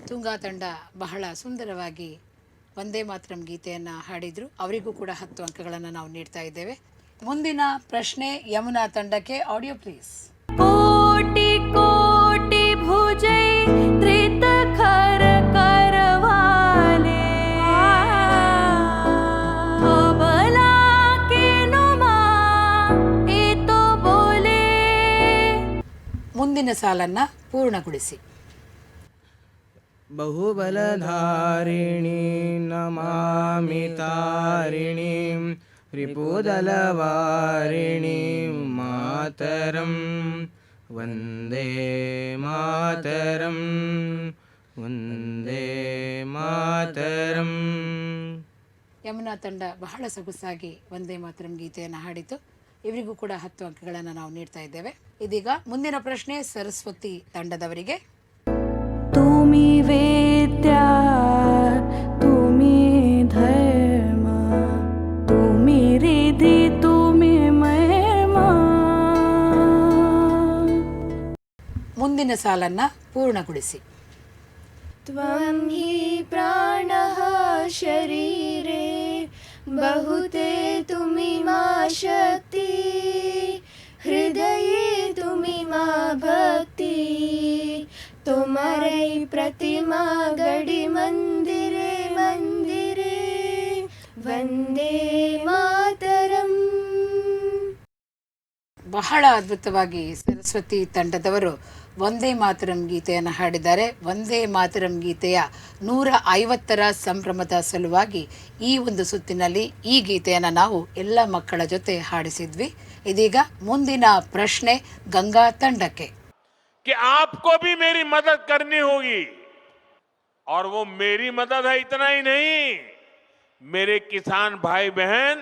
ತುಂಗಾ ತಂಡ ಬಹಳ ಸುಂದರವಾಗಿ ವಂದೇ ಮಾತರಂ ಗೀತೆಯನ್ನು ಹಾಡಿದ್ರು. ಅವರಿಗೂ ಕೂಡ 10 ಅಂಕಗಳನ್ನು ನಾವು ನೀಡ್ತಾ ಇದ್ದೇವೆ. ಮುಂದಿನ ಪ್ರಶ್ನೆ ಯಮುನಾ ತಂಡಕ್ಕೆ. Audio please. ಕೋಟಿ ಕೋಟಿ ಭುಜೈ ಧೃತ ಖರ ಕರವಾಲೆ ಅಬಲಾ ಕೆ ನುಮಾ ಮುಂದಿನ ಸಾಲನ್ನ ಪೂರ್ಣಗೊಳಿಸಿ. ಬಹುಬಲಧಾರಿಣಿ ನಮಾಮಿ ತಾರಿಣಿ ರಿಪುದಲವಾರಿಣಿ ಮಾತರಂ ವಂದೇ ಮಾತರಂ ವಂದೇ ಮಾತರಂ. ಯಮುನಾ ತಂಡ ಬಹಳ ಸೊಗಸಾಗಿ ವಂದೇ ಮಾತರಂ ಗೀತೆಯನ್ನು ಹಾಡಿತು. ಇವರಿಗೂ ಕೂಡ 10 ಅಂಕಗಳನ್ನು ನಾವು ನೀಡ್ತಾ ಇದ್ದೇವೆ. ಇದೀಗ ಮುಂದಿನ ಪ್ರಶ್ನೆ ಸರಸ್ವತಿ ತಂಡದವರಿಗೆ. तुमि वेद्या तुमि धर्म तुमि रिधि तुमि महिमा. ಮುಂದಿನ ಸಾಲನ್ನ ಪೂರ್ಣಗೊಳಿಸಿ. त्वं हि प्राणः शरीरे बहुते तुमि मा शक्ति हृदये तुमि मा भक्ति तुम्हारे प्रतिमा गढ़ी मंदिरे मंदिरे वंदे मातरम. ಬಹಳ ಅದ್ಭುತವಾಗಿ ಸರಸ್ವತಿ ತಂಡದವರು ವಂದೇ ಮಾತರಂ ಗೀತೆಯನ್ನು ಹಾಡಿದ್ದಾರೆ. ವಂದೇ ಮಾತರಂ ಗೀತೆಯ 150ರ ಸಂಭ್ರಮದ ಸಲುವಾಗಿ ಈ ಒಂದು ಸುತ್ತಿನಲ್ಲಿ ಈ ಗೀತೆಯನ್ನು ನಾವು ಎಲ್ಲ ಮಕ್ಕಳ ಜೊತೆ ಹಾಡಿಸಿದ್ವಿ. ಇದೀಗ ಮುಂದಿನ ಪ್ರಶ್ನೆ ಗಂಗಾ ತಂಡಕ್ಕೆ. कि आपको भी मेरी मदद करनी होगी और वो मेरी मदद है इतना ही नहीं, मेरे किसान भाई बहन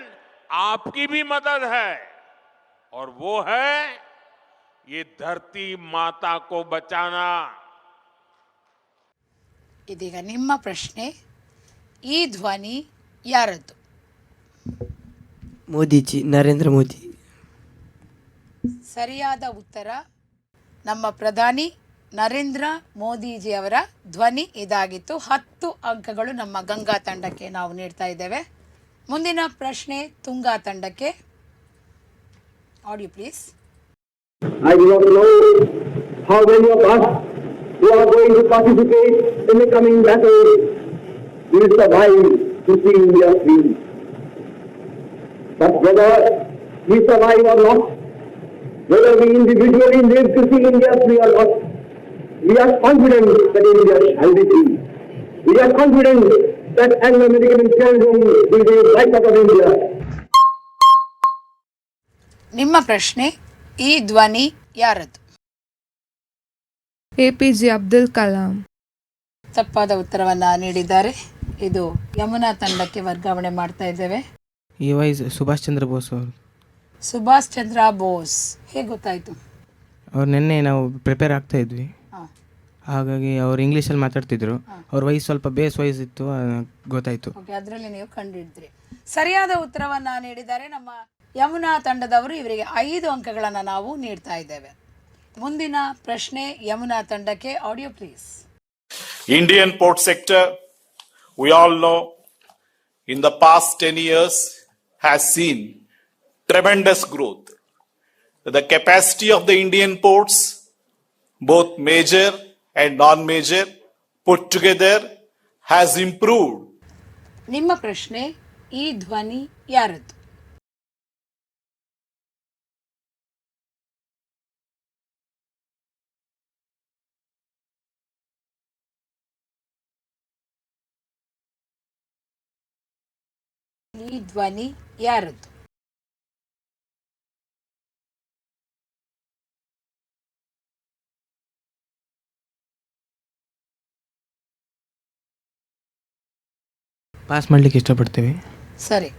आपकी भी मदद है और वो है ये धरती माता को बचाना. ಇದೀಗ ನಿಮ್ಮ ಪ್ರಶ್ನೆ. ಈ ಧ್ವನಿ ಯಾರದ್ದು? ಮೋದಿಜಿ, ನರೇಂದ್ರ ಮೋದಿ. ಸರಿಯಾದ ಉತ್ತರ ನಮ್ಮ ಪ್ರಧಾನಿ ನರೇಂದ್ರ ಮೋದಿಜಿ ಅವರ ಧ್ವನಿ ಇದಾಗಿತ್ತು. 10 ಅಂಕಗಳು ನಮ್ಮ ಗಂಗಾ ತಂಡಕ್ಕೆ ನಾವು ನೀಡ್ತಾ ಇದ್ದೇವೆ. ಮುಂದಿನ ಪ್ರಶ್ನೆ ತುಂಗಾ ತಂಡಕ್ಕೆ. Audio please. I do not know how many of us who are going to participate in the coming battle will survive to see India free. But whether we survive or not, whether we individually live to see India free or not, we are confident that India shall be free. We are confident that Anglo-American imperialism will be wiped out of India. ನಿಮ್ಮ ಪ್ರಶ್ನೆ. ಈ ಧ್ವನಿ ಯಾರದ್ದು? APJ Abdul Kalam. ತಪ್ಪಾದ ಉತ್ತರವನ್ನ ನೀಡಿದ್ದಾರೆ. ಇದು ಯಮುನಾ ತಂಡಕ್ಕೆ ವರ್ಗಾವಣೆ ಮಾಡ್ತಾ ಇದ್ದೇವೆ. ಈ ವೈಸ್ ಸುಭಾಷ್ ಚಂದ್ರ ಬೋಸ್ ಅವರು. ಸುಭಾಷ್ ಚಂದ್ರ ಬೋಸ್ ಹೇಗೆ ಗೊತ್ತಾಯ್ತು? ಅವ್ರು ನಿನ್ನೆ ನಾವು ಪ್ರಿಪೇರ್ ಆಗ್ತಾ ಇದ್ವಿ, ಹಾಂ, ಹಾಗಾಗಿ ಅವ್ರು ಇಂಗ್ಲೀಷಲ್ಲಿ ಮಾತಾಡ್ತಿದ್ರು. ಅವ್ರ ವಯಸ್ಸು ಸ್ವಲ್ಪ ಬೇಸ್ ವೈಸ್ ಇತ್ತು, ಗೊತ್ತಾಯ್ತು. ಓಕೆ, ಅದರಲ್ಲಿ ನೀವು ಕಂಡಿದ್ರಿ. ಸರಿಯಾದ ಉತ್ತರವನ್ನ ನೀಡಿದ್ದಾರೆ ನಮ್ಮ ಯಮುನಾ ತಂಡದವರು. ಇವರಿಗೆ 5 ಅಂಕಗಳನ್ನು ನಾವು ನೀಡ್ತಾ ಇದ್ದೇವೆ. ಮುಂದಿನ ಪ್ರಶ್ನೆ ಯಮುನಾ ತಂಡಕ್ಕೆ. Audio please. Indian port sector, we all know, in the past 10 years has seen tremendous growth. The capacity of the Indian ports, both major and non-major, put together has improved. ನಿಮ್ಮ ಪ್ರಶ್ನೆ. ಈ ಧ್ವನಿ ಯಾರದ್ದು? ಈ ಧ್ವನಿ ಯಾರದ್ದು? ಪಾಸ್ ಮಾಡಲಿಕ್ಕೆ ಇಷ್ಟಪಡ್ತೇವೆ. ಸರಿ,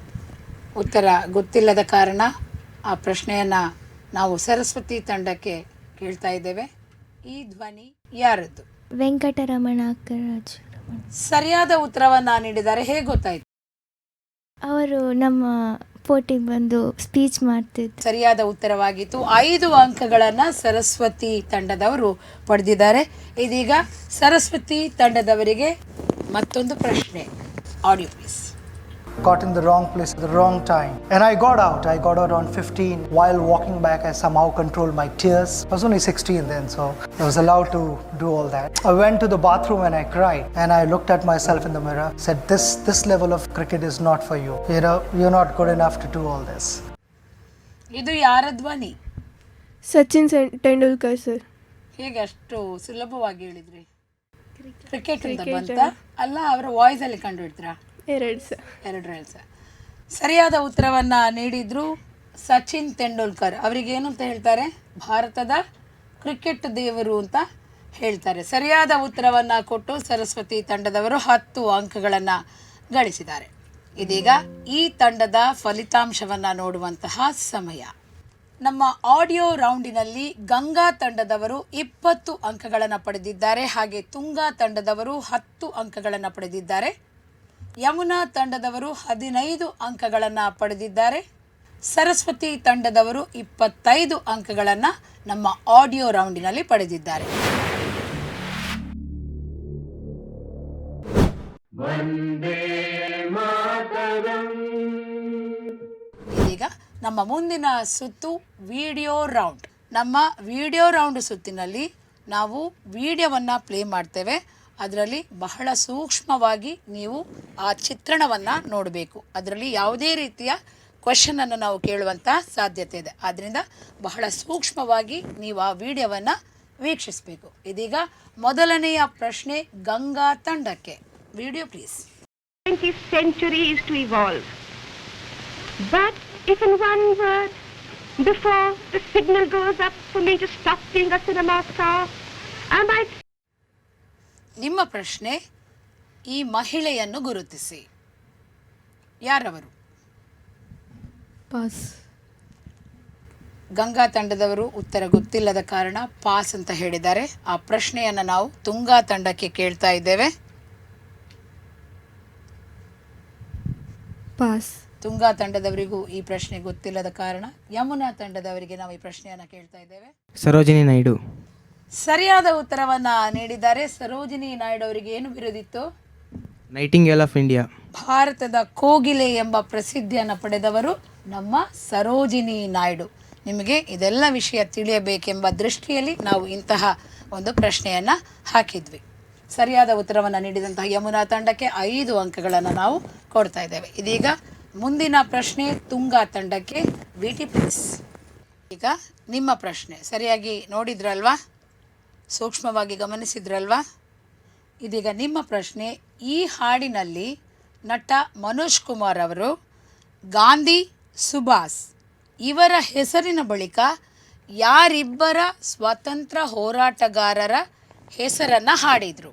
ಉತ್ತರ ಗೊತ್ತಿಲ್ಲದ ಕಾರಣ ಆ ಪ್ರಶ್ನೆಯನ್ನು ನಾವು ಸರಸ್ವತಿ ತಂಡಕ್ಕೆ ಕೇಳ್ತಾ ಇದ್ದೇವೆ. ಈ ಧ್ವನಿ ಯಾರದ್ದು? ವೆಂಕಟರಮಣ ಅಕ್ಕರಾಜ್. ಸರಿಯಾದ ಉತ್ತರವನ್ನು ನೀಡಿದ್ದಾರೆ. ಹೇಗೆ ಗೊತ್ತಾಯ್ತು? ಅವರು ನಮ್ಮ ಪೋಟಿಗೆ ಬಂದು ಸ್ಪೀಚ್ ಮಾಡ್ತಿದ್ರು. ಸರಿಯಾದ ಉತ್ತರವಾಗಿತ್ತು. 5 ಅಂಕಗಳನ್ನು ಸರಸ್ವತಿ ತಂಡದವರು ಪಡೆದಿದ್ದಾರೆ. ಇದೀಗ ಸರಸ್ವತಿ ತಂಡದವರಿಗೆ ಮತ್ತೊಂದು ಪ್ರಶ್ನೆ. Audio please. Got in the wrong place at the wrong time. And I got out on 15. While walking back, I somehow controlled my tears. I was only 16 then, so I was allowed to do all that. I went to the bathroom and I cried. And I looked at myself in the mirror, said, this level of cricket is not for you. You know, you're not good enough to do all this. ಇದು ಯಾರ ಧ್ವನಿ? Sachin Tendulkar sir. ಹೇಗೆ ಅಷ್ಟು ಸುಲಭವಾಗಿ ಹೇಳಿದ್ರಿ? Cricket ಅಂತ ಬಂತ ಅಲ್ಲ, ಅವರ ವಾಯ್ಸ್ ಅಲ್ಲಿ ಕಂಡು ಹಿಡ್ತೀರಾ? ಎರಡರಲ್ಲಿ ಸಹ ಸರಿಯಾದ ಉತ್ತರವನ್ನ ನೀಡಿದ್ರು ಸಚಿನ್ ತೆಂಡೂಲ್ಕರ್. ಅವರಿಗೇನು ಅಂತ ಹೇಳ್ತಾರೆ? ಭಾರತದ ಕ್ರಿಕೆಟ್ ದೇವರು ಅಂತ ಹೇಳ್ತಾರೆ. ಸರಿಯಾದ ಉತ್ತರವನ್ನ ಕೊಟ್ಟು ಸರಸ್ವತಿ ತಂಡದವರು 10 ಅಂಕಗಳನ್ನು ಗಳಿಸಿದ್ದಾರೆ. ಇದೀಗ ಈ ತಂಡದ ಫಲಿತಾಂಶವನ್ನ ನೋಡುವಂತಹ ಸಮಯ. ನಮ್ಮ ಆಡಿಯೋ ರೌಂಡಿನಲ್ಲಿ ಗಂಗಾ ತಂಡದವರು 20 ಅಂಕಗಳನ್ನು ಪಡೆದಿದ್ದಾರೆ. ಹಾಗೆ ತುಂಗಾ ತಂಡದವರು 10 ಅಂಕಗಳನ್ನು ಪಡೆದಿದ್ದಾರೆ. ಯಮುನಾ ತಂಡದವರು 15 ಅಂಕಗಳನ್ನು ಪಡೆದಿದ್ದಾರೆ. ಸರಸ್ವತಿ ತಂಡದವರು 25 ಅಂಕಗಳನ್ನು ನಮ್ಮ ಆಡಿಯೋ ರೌಂಡಿನಲ್ಲಿ ಪಡೆದಿದ್ದಾರೆ. ಇದೀಗ ನಮ್ಮ ಮುಂದಿನ ಸುತ್ತು ವಿಡಿಯೋ ರೌಂಡ್. ನಮ್ಮ ವಿಡಿಯೋ ರೌಂಡ್ ಸುತ್ತಿನಲ್ಲಿ ನಾವು ವಿಡಿಯೋವನ್ನು ಪ್ಲೇ ಮಾಡ್ತೇವೆ. ಅದರಲ್ಲಿ ಬಹಳ ಸೂಕ್ಷ್ಮವಾಗಿ ನೀವು ಆ ಚಿತ್ರಣವನ್ನು ನೋಡಬೇಕು. ಅದರಲ್ಲಿ ಯಾವುದೇ ರೀತಿಯ ಕ್ವೆಶನನ್ನು ನಾವು ಕೇಳುವಂಥ ಸಾಧ್ಯತೆ ಇದೆ. ಆದ್ದರಿಂದ ಬಹಳ ಸೂಕ್ಷ್ಮವಾಗಿ ನೀವು ಆ ವಿಡಿಯೋವನ್ನು ವೀಕ್ಷಿಸಬೇಕು. ಇದೀಗ ಮೊದಲನೆಯ ಪ್ರಶ್ನೆ ಗಂಗಾ ತಂಡಕ್ಕೆ. Video please. 20th century is to evolve. But if in one word, before the signal goes up for me to stop being a cinema star, I might... ನಿಮ್ಮ ಪ್ರಶ್ನೆ, ಈ ಮಹಿಳೆಯನ್ನು ಗುರುತಿಸಿ. ಯಾರವರು? ಪಾಸ್. ಗಂಗಾ ತಂಡದವರು ಉತ್ತರ ಗೊತ್ತಿಲ್ಲದ ಕಾರಣ ಪಾಸ್ ಅಂತ ಹೇಳಿದ್ದಾರೆ. ಆ ಪ್ರಶ್ನೆಯನ್ನು ನಾವು ತುಂಗಾ ತಂಡಕ್ಕೆ ಕೇಳ್ತಾ ಇದ್ದೇವೆ. ಪಾಸ್. ತುಂಗಾ ತಂಡದವರಿಗೂ ಈ ಪ್ರಶ್ನೆ ಗೊತ್ತಿಲ್ಲದ ಕಾರಣ ಯಮುನಾ ತಂಡದವರಿಗೆ ನಾವು ಈ ಪ್ರಶ್ನೆಯನ್ನು ಕೇಳ್ತಾ ಇದ್ದೇವೆ. ಸರೋಜಿನಿ ನಾಯ್ಡು. ಸರಿಯಾದ ಉತ್ತರವನ್ನ ನೀಡಿದ್ದಾರೆ. ಸರೋಜಿನಿ ನಾಯ್ಡು ಅವರಿಗೆ ಏನು ಬಿರುದಿತ್ತು? Nightingale of India. ಭಾರತದ ಕೋಗಿಲೆ ಎಂಬ ಪ್ರಸಿದ್ಧಿಯನ್ನು ಪಡೆದವರು ನಮ್ಮ ಸರೋಜಿನಿ ನಾಯ್ಡು. ನಿಮಗೆ ಇದೆಲ್ಲ ವಿಷಯ ತಿಳಿಯಬೇಕೆಂಬ ದೃಷ್ಟಿಯಲ್ಲಿ ನಾವು ಇಂತಹ ಒಂದು ಪ್ರಶ್ನೆಯನ್ನು ಹಾಕಿದ್ವಿ. ಸರಿಯಾದ ಉತ್ತರವನ್ನು ನೀಡಿದಂತಹ ಯಮುನಾ ತಂಡಕ್ಕೆ 5 ಅಂಕಗಳನ್ನು ನಾವು ಕೊಡ್ತಾ ಇದ್ದೇವೆ. ಇದೀಗ ಮುಂದಿನ ಪ್ರಶ್ನೆ ತುಂಗಾ ತಂಡಕ್ಕೆ. ವಿಟಿ ಪ್ಲೀಸ್. ಈಗ ನಿಮ್ಮ ಪ್ರಶ್ನೆ ಸರಿಯಾಗಿ ನೋಡಿದ್ರಲ್ವಾ? ಸೂಕ್ಷ್ಮವಾಗಿ ಗಮನಿಸಿದ್ರಲ್ವಾ? ಇದೀಗ ನಿಮ್ಮ ಪ್ರಶ್ನೆ, ಈ ಹಾಡಿನಲ್ಲಿ ನಟ ಮನೋಜ್ ಕುಮಾರ್ ಅವರು ಗಾಂಧಿ, ಸುಭಾಷ್ ಇವರ ಹೆಸರಿನ ಬಳಿಕ ಯಾರಿಬ್ಬರ ಸ್ವಾತಂತ್ರ್ಯ ಹೋರಾಟಗಾರರ ಹೆಸರನ್ನು ಹಾಡಿದರು?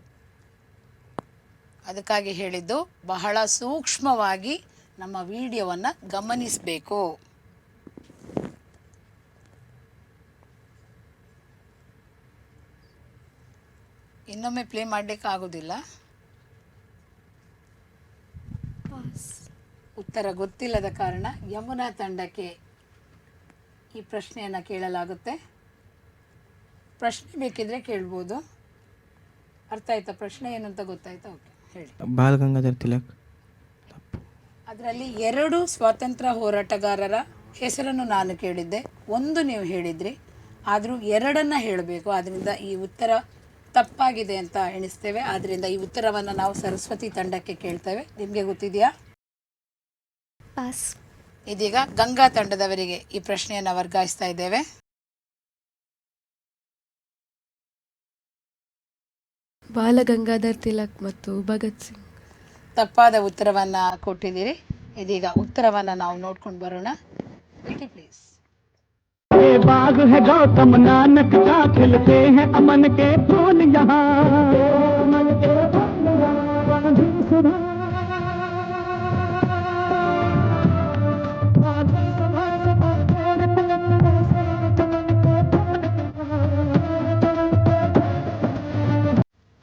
ಅದಕ್ಕಾಗಿ ಹೇಳಿದ್ದು ಬಹಳ ಸೂಕ್ಷ್ಮವಾಗಿ ನಮ್ಮ ವಿಡಿಯೋವನ್ನು ಗಮನಿಸಬೇಕು. ಇನ್ನೊಮ್ಮೆ ಪ್ಲೇ ಮಾಡಲಿಕ್ಕೆ ಆಗೋದಿಲ್ಲ. ಉತ್ತರ ಗೊತ್ತಿಲ್ಲದ ಕಾರಣ ಯಮುನಾ ತಂಡಕ್ಕೆ ಈ ಪ್ರಶ್ನೆಯನ್ನು ಕೇಳಲಾಗುತ್ತೆ. ಪ್ರಶ್ನೆ ಬೇಕಿದ್ರೆ ಕೇಳ್ಬೋದು. ಅರ್ಥ ಆಯ್ತಾ? ಪ್ರಶ್ನೆ ಏನು ಅಂತ ಗೊತ್ತಾಯ್ತಾ? ಓಕೆ, ಹೇಳಿ. ಬಾಲ್ ಗಂಗಾಧರ್ ತಿಲಕ್. ಅದರಲ್ಲಿ 2 ಸ್ವಾತಂತ್ರ್ಯ ಹೋರಾಟಗಾರರ ಹೆಸರನ್ನು ನಾನು ಕೇಳಿದ್ದೆ, 1 ನೀವು ಹೇಳಿದ್ರಿ. ಆದರೂ 2 ಹೇಳಬೇಕು. ಆದ್ದರಿಂದ ಈ ಉತ್ತರ ತಪ್ಪಾಗಿದೆ ಅಂತ ಎಣಿಸ್ತೇವೆ. ಆದ್ದರಿಂದ ಈ ಉತ್ತರವನ್ನು ನಾವು ಸರಸ್ವತಿ ತಂಡಕ್ಕೆ ಕೇಳ್ತೇವೆ. ನಿಮಗೆ ಗೊತ್ತಿದೆಯಾ? ಪಾಸ್. ಇದೀಗ ಗಂಗಾ ತಂಡದವರಿಗೆ ಈ ಪ್ರಶ್ನೆಯನ್ನು ವರ್ಗಾಯಿಸ್ತಾ ಇದ್ದೇವೆ. ಬಾಲಗಂಗಾಧರ್ ತಿಲಕ್ ಮತ್ತು ಭಗತ್ ಸಿಂಗ್. ತಪ್ಪಾದ ಉತ್ತರವನ್ನು ಕೊಟ್ಟಿದ್ದೀರಿ. ಇದೀಗ ಉತ್ತರವನ್ನು ನಾವು ನೋಡ್ಕೊಂಡು ಬರೋಣ. ಪ್ಲೀಸ್. बाग है गौतम नानक का, खिलते हैं अमन के फूल यहाँ.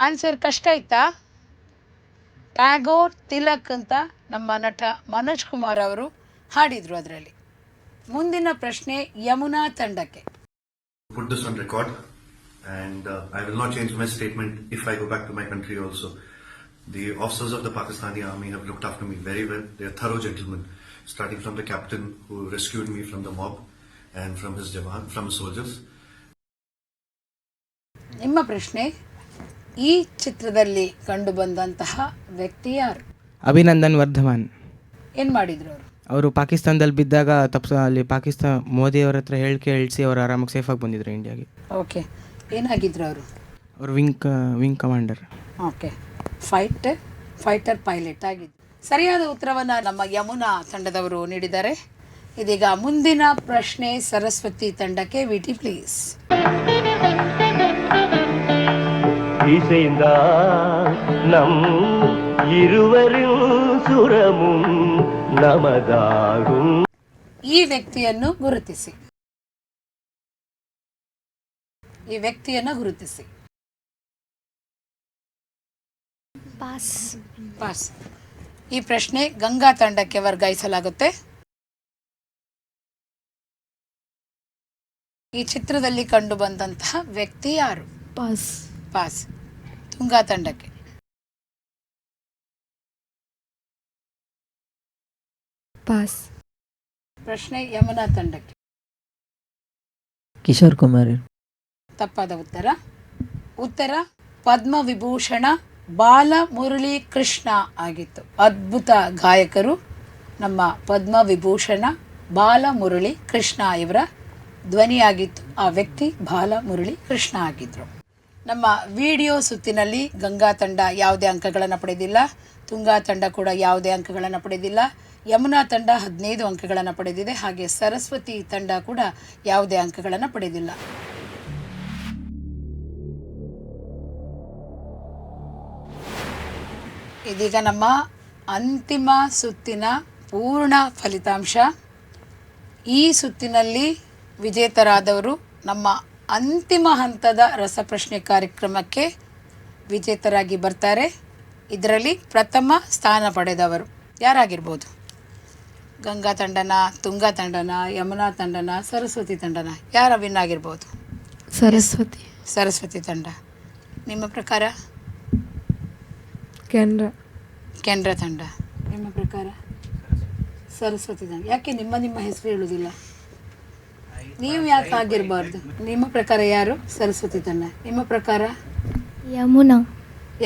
ಆನ್ಸರ್ ಕಷ್ಟ ಆಯ್ತಾ? ಟ್ಯಾಗೋರ್, ತಿಲಕ್ ಅಂತ ನಮ್ಮ ನಟ ಮನೋಜ್ ಕುಮಾರ್ ಅವರು ಹಾಡಿದ್ರು ಅದರಲ್ಲಿ. ಮುಂದಿನ ಪ್ರಶ್ನೆ ಯಮುನಾ ತಂಡಕ್ಕೆ. Put this on record, and I will not change my statement if I go back to my country also. The officers of the Pakistani army have looked after me very well. They are thorough gentlemen, starting from the captain who rescued me from the mob and from his jawan, from his soldiers. ನಿಮ್ಮ ಪ್ರಶ್ನೆ, ಈ ಚಿತ್ರದಲ್ಲಿ ಕಂಡು ಬಂದಂತಹ ವ್ಯಕ್ತಿ ಯಾರು? ಅಭಿನಂದನ್ ವರ್ಧಮಾನ್. ಏನು ಮಾಡಿದ್ರು ಅವರು? ಅವರು ಪಾಕಿಸ್ತಾನದಲ್ಲಿ ಬಿದ್ದಾಗ ಅಲ್ಲಿ ಪಾಕಿಸ್ತಾನ ಮೋದಿಯವರ ಹತ್ರ ಹೇಳಿಕೆ ಹೇಳಿಸಿ ಅವರು ಆರಾಮಾಗಿ ಸೇಫಾಗಿ ಬಂದಿದ್ರು ಇಂಡಿಯಾಗೆ. ಓಕೆ, ಏನಾಗಿದ್ರು ಅವರು? ಅವರು wing commander. Okay, fighter pilot ಆಗಿದ್ದು. ಸರಿಯಾದ ಉತ್ತರವನ್ನು ನಮ್ಮ ಯಮುನಾ ತಂಡದವರು ನೀಡಿದ್ದಾರೆ. ಇದೀಗ ಮುಂದಿನ ಪ್ರಶ್ನೆ ಸರಸ್ವತಿ ತಂಡಕ್ಕೆ. ವಿಟಿ ಪ್ಲೀಸ್. நம் இருவரும் சுரமும் நமதாகும். ಈ ವ್ಯಕ್ತಿಯನ್ನು ಗುರುತಿಸಿ. ಪಾಸ್. ಈ ಪ್ರಶ್ನೆ ಗಂಗಾ ತಂಡಕ್ಕೆ ವರ್ಗಾಯಿಸಲಾಗುತ್ತೆ. ಈ ಚಿತ್ರದಲ್ಲಿ ಕಂಡು ಬಂದಂತಹ ವ್ಯಕ್ತಿ ಯಾರು? ಪಾಸ್. ತುಂಗಾ ತಂಡಕ್ಕೆ. ಪಾಸ್. ಪ್ರಶ್ನೆ ಯಮುನಾ ತಂಡಕ್ಕೆ. ಕಿಶೋರ್ ಕುಮಾರ್. ತಪ್ಪಾದ ಉತ್ತರ ಪದ್ಮವಿಭೂಷಣ ಬಾಲಮುರಳಿ ಕೃಷ್ಣ ಆಗಿತ್ತು. ಅದ್ಭುತ ಗಾಯಕರು ನಮ್ಮ ಪದ್ಮವಿಭೂಷಣ ಬಾಲಮುರಳಿ ಕೃಷ್ಣ ಇವರ ಧ್ವನಿಯಾಗಿತ್ತು. ಆ ವ್ಯಕ್ತಿ ಬಾಲಮುರಳಿ ಕೃಷ್ಣ ಆಗಿದ್ರು. ನಮ್ಮ ವಿಡಿಯೋ ಸುತ್ತಿನಲ್ಲಿ ಗಂಗಾ ತಂಡ ಯಾವುದೇ ಅಂಕಗಳನ್ನು ಪಡೆದಿಲ್ಲ, ತುಂಗಾ ತಂಡ ಕೂಡ ಯಾವುದೇ ಅಂಕಗಳನ್ನು ಪಡೆದಿಲ್ಲ, ಯಮುನಾ ತಂಡ 15 ಅಂಕಗಳನ್ನು ಪಡೆದಿದೆ, ಹಾಗೆ ಸರಸ್ವತಿ ತಂಡ ಕೂಡ ಯಾವುದೇ ಅಂಕಗಳನ್ನು ಪಡೆದಿಲ್ಲ. ಇದೀಗ ನಮ್ಮ ಅಂತಿಮ ಸುತ್ತಿನ ಪೂರ್ಣ ಫಲಿತಾಂಶ. ಈ ಸುತ್ತಿನಲ್ಲಿ ವಿಜೇತರಾದವರು ನಮ್ಮ ಅಂತಿಮ ಹಂತದ ರಸಪ್ರಶ್ನೆ ಕಾರ್ಯಕ್ರಮಕ್ಕೆ ವಿಜೇತರಾಗಿ ಬರ್ತಾರೆ. ಇದರಲ್ಲಿ ಪ್ರಥಮ ಸ್ಥಾನ ಪಡೆದವರು ಯಾರಾಗಿರ್ಬೋದು? ಗಂಗಾ ತಂಡನ, ತುಂಗಾ ತಂಡನ, ಯಮುನಾ ತಂಡನ, ಸರಸ್ವತಿ ತಂಡನ? ಯಾರ ವಿನ್ ಆಗಿರ್ಬೋದು? ಸರಸ್ವತಿ ತಂಡ. ನಿಮ್ಮ ಪ್ರಕಾರ? ಕೆನರಾ ತಂಡ. ನಿಮ್ಮ ಪ್ರಕಾರ? ಸರಸ್ವತಿ ತಂಡ. ಯಾಕೆ ನಿಮ್ಮ ಹೆಸರು ಹೇಳುವುದಿಲ್ಲ? ನೀವು ಯಾಕೆ ಆಗಿರಬಾರ್ದು? ನಿಮ್ಮ ಪ್ರಕಾರ ಯಾರು? ಸರಸ್ವತಿ ತಂಡ. ನಿಮ್ಮ ಪ್ರಕಾರ?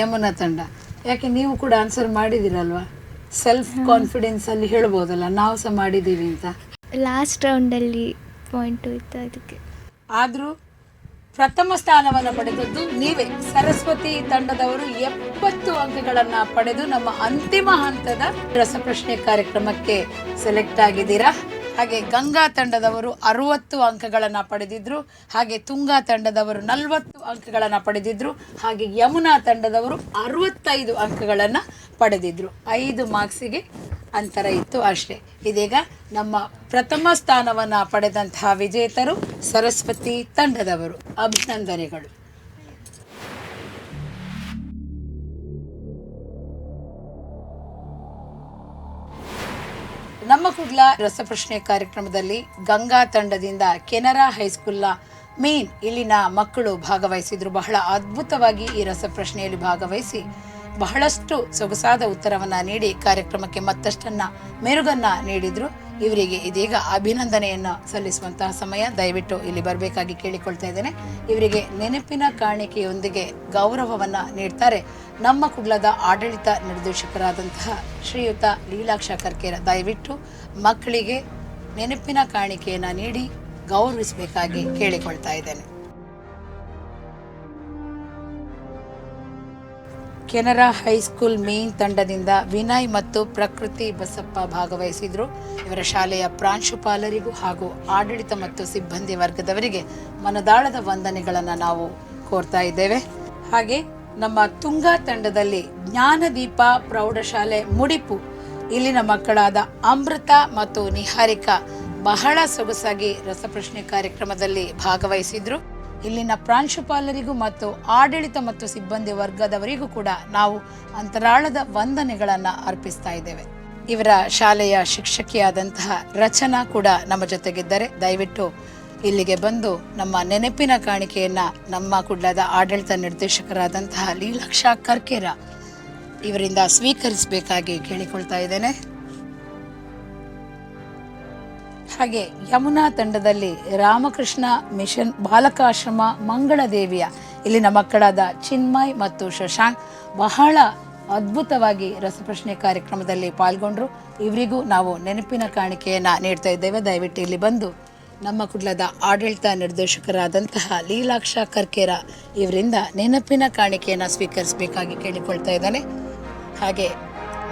ಯಮುನಾ ತಂಡ. ಯಾಕೆ ನೀವು ಕೂಡ ಆನ್ಸರ್ ಮಾಡಿದಿರಲ್ವಾ? ಸೆಲ್ಫ್ ಕಾನ್ಫಿಡೆನ್ಸ್ ಅಲ್ಲಿ ಹೇಳ್ಬೋದಲ್ಲ, ನಾವು ಸಹ ಮಾಡಿದ್ದೀವಿ ಅಂತ. ಲಾಸ್ಟ್ ರೌಂಡಲ್ಲಿ ಪಾಯಿಂಟ್ ಇತ್ತು ಅದಕ್ಕೆ. ಆದರೂ ಪ್ರಥಮ ಸ್ಥಾನವನ್ನು ಪಡೆದದ್ದು ನೀವೇ. ಸರಸ್ವತಿ ತಂಡದವರು 70 ಅಂಕಗಳನ್ನು ಪಡೆದು ನಮ್ಮ ಅಂತಿಮ ಹಂತದ ರಸಪ್ರಶ್ನೆ ಕಾರ್ಯಕ್ರಮಕ್ಕೆ ಸೆಲೆಕ್ಟ್ ಆಗಿದ್ದೀರಾ. ಹಾಗೆ ಗಂಗಾ ತಂಡದವರು 60 ಅಂಕಗಳನ್ನು ಪಡೆದಿದ್ರು, ಹಾಗೆ ತುಂಗಾ ತಂಡದವರು 40 ಅಂಕಗಳನ್ನು ಪಡೆದಿದ್ರು, ಹಾಗೆ ಯಮುನಾ ತಂಡದವರು 65 ಅಂಕಗಳನ್ನು ಪಡೆದಿದ್ರು. 5 ಮಾರ್ಕ್ಸಿಗೆ ಅಂತರ ಇತ್ತು ಅಷ್ಟೇ. ಇದೀಗ ನಮ್ಮ ಪ್ರಥಮ ಸ್ಥಾನವನ್ನು ಪಡೆದಂತಹ ವಿಜೇತರು ಸರಸ್ವತಿ ತಂಡದವರು. ಅಭಿನಂದನೆಗಳು. ನಮ್ಮ ಕುಡ್ಲ ರಸಪ್ರಶ್ನೆ ಕಾರ್ಯಕ್ರಮದಲ್ಲಿ ಗಂಗಾ ತಂಡದಿಂದ ಕೆನರಾ ಹೈಸ್ಕೂಲ್ನ ಮೇನ್ ಇಲ್ಲಿನ ಮಕ್ಕಳು ಭಾಗವಹಿಸಿದ್ರು. ಬಹಳ ಅದ್ಭುತವಾಗಿ ಈ ರಸಪ್ರಶ್ನೆಯಲ್ಲಿ ಭಾಗವಹಿಸಿ ಬಹಳಷ್ಟು ಸೊಗಸಾದ ಉತ್ತರವನ್ನ ನೀಡಿ ಕಾರ್ಯಕ್ರಮಕ್ಕೆ ಮತ್ತಷ್ಟನ್ನ ಮೆರುಗನ್ನ ನೀಡಿದ್ರು. ಇವರಿಗೆ ಇದೀಗ ಅಭಿನಂದನೆಯನ್ನು ಸಲ್ಲಿಸುವಂತಹ ಸಮಯ. ದಯವಿಟ್ಟು ಇಲ್ಲಿ ಬರಬೇಕಾಗಿ ಕೇಳಿಕೊಳ್ತಾ ಇದ್ದೇನೆ. ಇವರಿಗೆ ನೆನಪಿನ ಕಾಣಿಕೆಯೊಂದಿಗೆ ಗೌರವವನ್ನ ನೀಡ್ತಾರೆ ನಮ್ಮ ಕುಡ್ಲದ ಆಡಳಿತ ನಿರ್ದೇಶಕರಾದಂತಹ ಶ್ರೀಯುತ ಲೀಲಾಕ್ಷ ಕರ್ಕೇರ. ದಯವಿಟ್ಟು ಮಕ್ಕಳಿಗೆ ನೆನಪಿನ ಕಾಣಿಕೆಯನ್ನು ನೀಡಿ ಗೌರವಿಸಬೇಕಾಗಿ ಕೇಳಿಕೊಳ್ತಾ ಇದ್ದೇನೆ. ಕೆನರಾ ಹೈಸ್ಕೂಲ್ ಮೇನ್ ತಂಡದಿಂದ ವಿನಯ್ ಮತ್ತು ಪ್ರಕೃತಿ ಬಸಪ್ಪ ಭಾಗವಹಿಸಿದ್ರು. ಇವರ ಶಾಲೆಯ ಪ್ರಾಂಶುಪಾಲರಿಗೂ ಹಾಗೂ ಆಡಳಿತ ಮತ್ತು ಸಿಬ್ಬಂದಿ ವರ್ಗದವರಿಗೆ ಮನದಾಳದ ವಂದನೆಗಳನ್ನು ನಾವು ಕೋರ್ತಾ ಇದ್ದೇವೆ. ಹಾಗೆ ನಮ್ಮ ತುಂಗಾ ತಂಡದಲ್ಲಿ ಜ್ಞಾನದೀಪ ಪ್ರೌಢಶಾಲೆ ಮುಡಿಪು ಇಲ್ಲಿನ ಮಕ್ಕಳಾದ ಅಮೃತ ಮತ್ತು ನಿಹಾರಿಕಾ ಬಹಳ ಸೊಗಸಾಗಿ ರಸಪ್ರಶ್ನೆ ಕಾರ್ಯಕ್ರಮದಲ್ಲಿ ಭಾಗವಹಿಸಿದ್ರು. ಇಲ್ಲಿನ ಪ್ರಾಂಶುಪಾಲರಿಗೂ ಮತ್ತು ಆಡಳಿತ ಮತ್ತು ಸಿಬ್ಬಂದಿ ವರ್ಗದವರಿಗೂ ಕೂಡ ನಾವು ಅಂತರಾಳದ ವಂದನೆಗಳನ್ನು ಅರ್ಪಿಸ್ತಾ ಇದ್ದೇವೆ. ಇವರ ಶಾಲೆಯ ಶಿಕ್ಷಕಿಯಾದಂತಹ ರಚನಾ ಕೂಡ ನಮ್ಮ ಜೊತೆಗಿದ್ದಾರೆ. ದಯವಿಟ್ಟು ಇಲ್ಲಿಗೆ ಬಂದು ನಮ್ಮ ನೆನಪಿನ ಕಾಣಿಕೆಯನ್ನ ನಮ್ಮ ಕುಡ್ಲದ ಆಡಳಿತ ನಿರ್ದೇಶಕರಾದಂತಹ ಲೀಲಾಕ್ಷ ಕರ್ಕೇರ ಇವರಿಂದ ಸ್ವೀಕರಿಸಬೇಕಾಗಿ ಕೇಳಿಕೊಳ್ತಾ ಇದ್ದೇನೆ. ಹಾಗೆ ಯಮುನಾ ತಂಡದಲ್ಲಿ ರಾಮಕೃಷ್ಣ ಮಿಷನ್ ಬಾಲಕಾಶ್ರಮ ಮಂಗಳದೇವಿಯ ಇಲ್ಲಿನ ಮಕ್ಕಳಾದ ಚಿನ್ಮಯ್ ಮತ್ತು ಶಶಾಂಕ್ ಬಹಳ ಅದ್ಭುತವಾಗಿ ರಸಪ್ರಶ್ನೆ ಕಾರ್ಯಕ್ರಮದಲ್ಲಿ ಪಾಲ್ಗೊಂಡ್ರು. ಇವರಿಗೂ ನಾವು ನೆನಪಿನ ಕಾಣಿಕೆಯನ್ನು ನೀಡ್ತಾ ಇದ್ದೇವೆ. ದಯವಿಟ್ಟು ಇಲ್ಲಿ ಬಂದು ನಮ್ಮ ಕುಡ್ಲದ ಆಡಳಿತ ನಿರ್ದೇಶಕರಾದಂತಹ ಲೀಲಾಕ್ಷ ಕರ್ಕೇರ ಇವರಿಂದ ನೆನಪಿನ ಕಾಣಿಕೆಯನ್ನು ಸ್ವೀಕರಿಸಬೇಕಾಗಿ ಕೇಳಿಕೊಳ್ತಾ ಇದ್ದಾನೆ. ಹಾಗೆ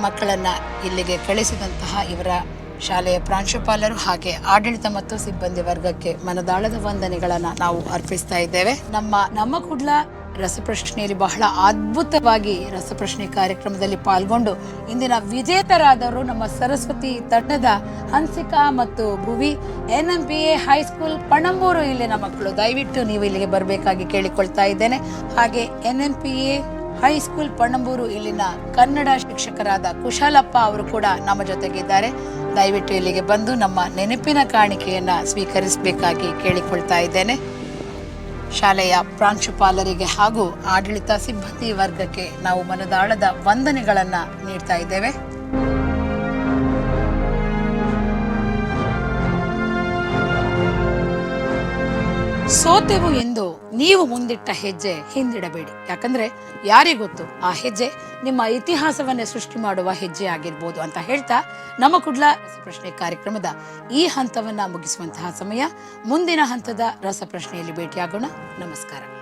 ಮಕ್ಕಳನ್ನು ಇಲ್ಲಿಗೆ ಕಳಿಸಿದಂತಹ ಇವರ ಶಾಲೆಯ ಪ್ರಾಂಶುಪಾಲರು ಹಾಗೆ ಆಡಳಿತ ಮತ್ತು ಸಿಬ್ಬಂದಿ ವರ್ಗಕ್ಕೆ ಮನದಾಳದ ವಂದನೆಗಳನ್ನು ನಾವು ಅರ್ಪಿಸ್ತಾ ಇದ್ದೇವೆ. ನಮ್ಮ ಕುಡ್ಲ ರಸಪ್ರಶ್ನೆಯಲ್ಲಿ ಬಹಳ ಅದ್ಭುತವಾಗಿ ರಸಪ್ರಶ್ನೆ ಕಾರ್ಯಕ್ರಮದಲ್ಲಿ ಪಾಲ್ಗೊಂಡು ಇಂದಿನ ವಿಜೇತರಾದವರು ನಮ್ಮ ಸರಸ್ವತಿ ತಂಡದ ಹನ್ಸಿಕಾ ಮತ್ತು ಭುವಿ, NMPA ಹೈಸ್ಕೂಲ್ ಪಣಂಬೂರು ಇಲ್ಲಿನ ಮಕ್ಕಳು. ದಯವಿಟ್ಟು ನೀವು ಇಲ್ಲಿಗೆ ಬರಬೇಕಾಗಿ ಕೇಳಿಕೊಳ್ತಾ ಇದ್ದೇನೆ. ಹಾಗೆ NMPA ಹೈಸ್ಕೂಲ್ ಪಣಂಬೂರು ಇಲ್ಲಿನ ಕನ್ನಡ ಶಿಕ್ಷಕರಾದ ಕುಶಾಲಪ್ಪ ಅವರು ಕೂಡ ನಮ್ಮ ಜೊತೆಗಿದ್ದಾರೆ. ದಯವಿಟ್ಟು ಇಲ್ಲಿಗೆ ಬಂದು ನಮ್ಮ ನೆನಪಿನ ಕಾಣಿಕೆಯನ್ನ ಸ್ವೀಕರಿಸಬೇಕಾಗಿ ಕೇಳಿಕೊಳ್ತಾ ಇದ್ದೇನೆ. ಶಾಲೆಯ ಪ್ರಾಂಶುಪಾಲರಿಗೆ ಹಾಗೂ ಆಡಳಿತ ಸಿಬ್ಬಂದಿ ವರ್ಗಕ್ಕೆ ನಾವು ಮನದಾಳದ ವಂದನೆಗಳನ್ನ ನೀಡ್ತಾ ಇದ್ದೇವೆ. ಸೋತೆವು ಎಂದು ನೀವು ಮುಂದಿಟ್ಟ ಹೆಜ್ಜೆ ಹಿಂದಿಡಬೇಡಿ. ಯಾಕಂದ್ರೆ ಯಾರಿಗೊತ್ತು, ಆ ಹೆಜ್ಜೆ ನಿಮ್ಮ ಇತಿಹಾಸವನ್ನೇ ಸೃಷ್ಟಿ ಮಾಡುವ ಹೆಜ್ಜೆ ಆಗಿರ್ಬೋದು ಅಂತ ಹೇಳ್ತಾ ನಮ್ಮ ಕುಡ್ಲ ರಸಪ್ರಶ್ನೆ ಕಾರ್ಯಕ್ರಮದ ಈ ಹಂತವನ್ನ ಮುಗಿಸುವಂತಹ ಸಮಯ. ಮುಂದಿನ ಹಂತದ ರಸಪ್ರಶ್ನೆಯಲ್ಲಿ ಭೇಟಿಯಾಗೋಣ. ನಮಸ್ಕಾರ.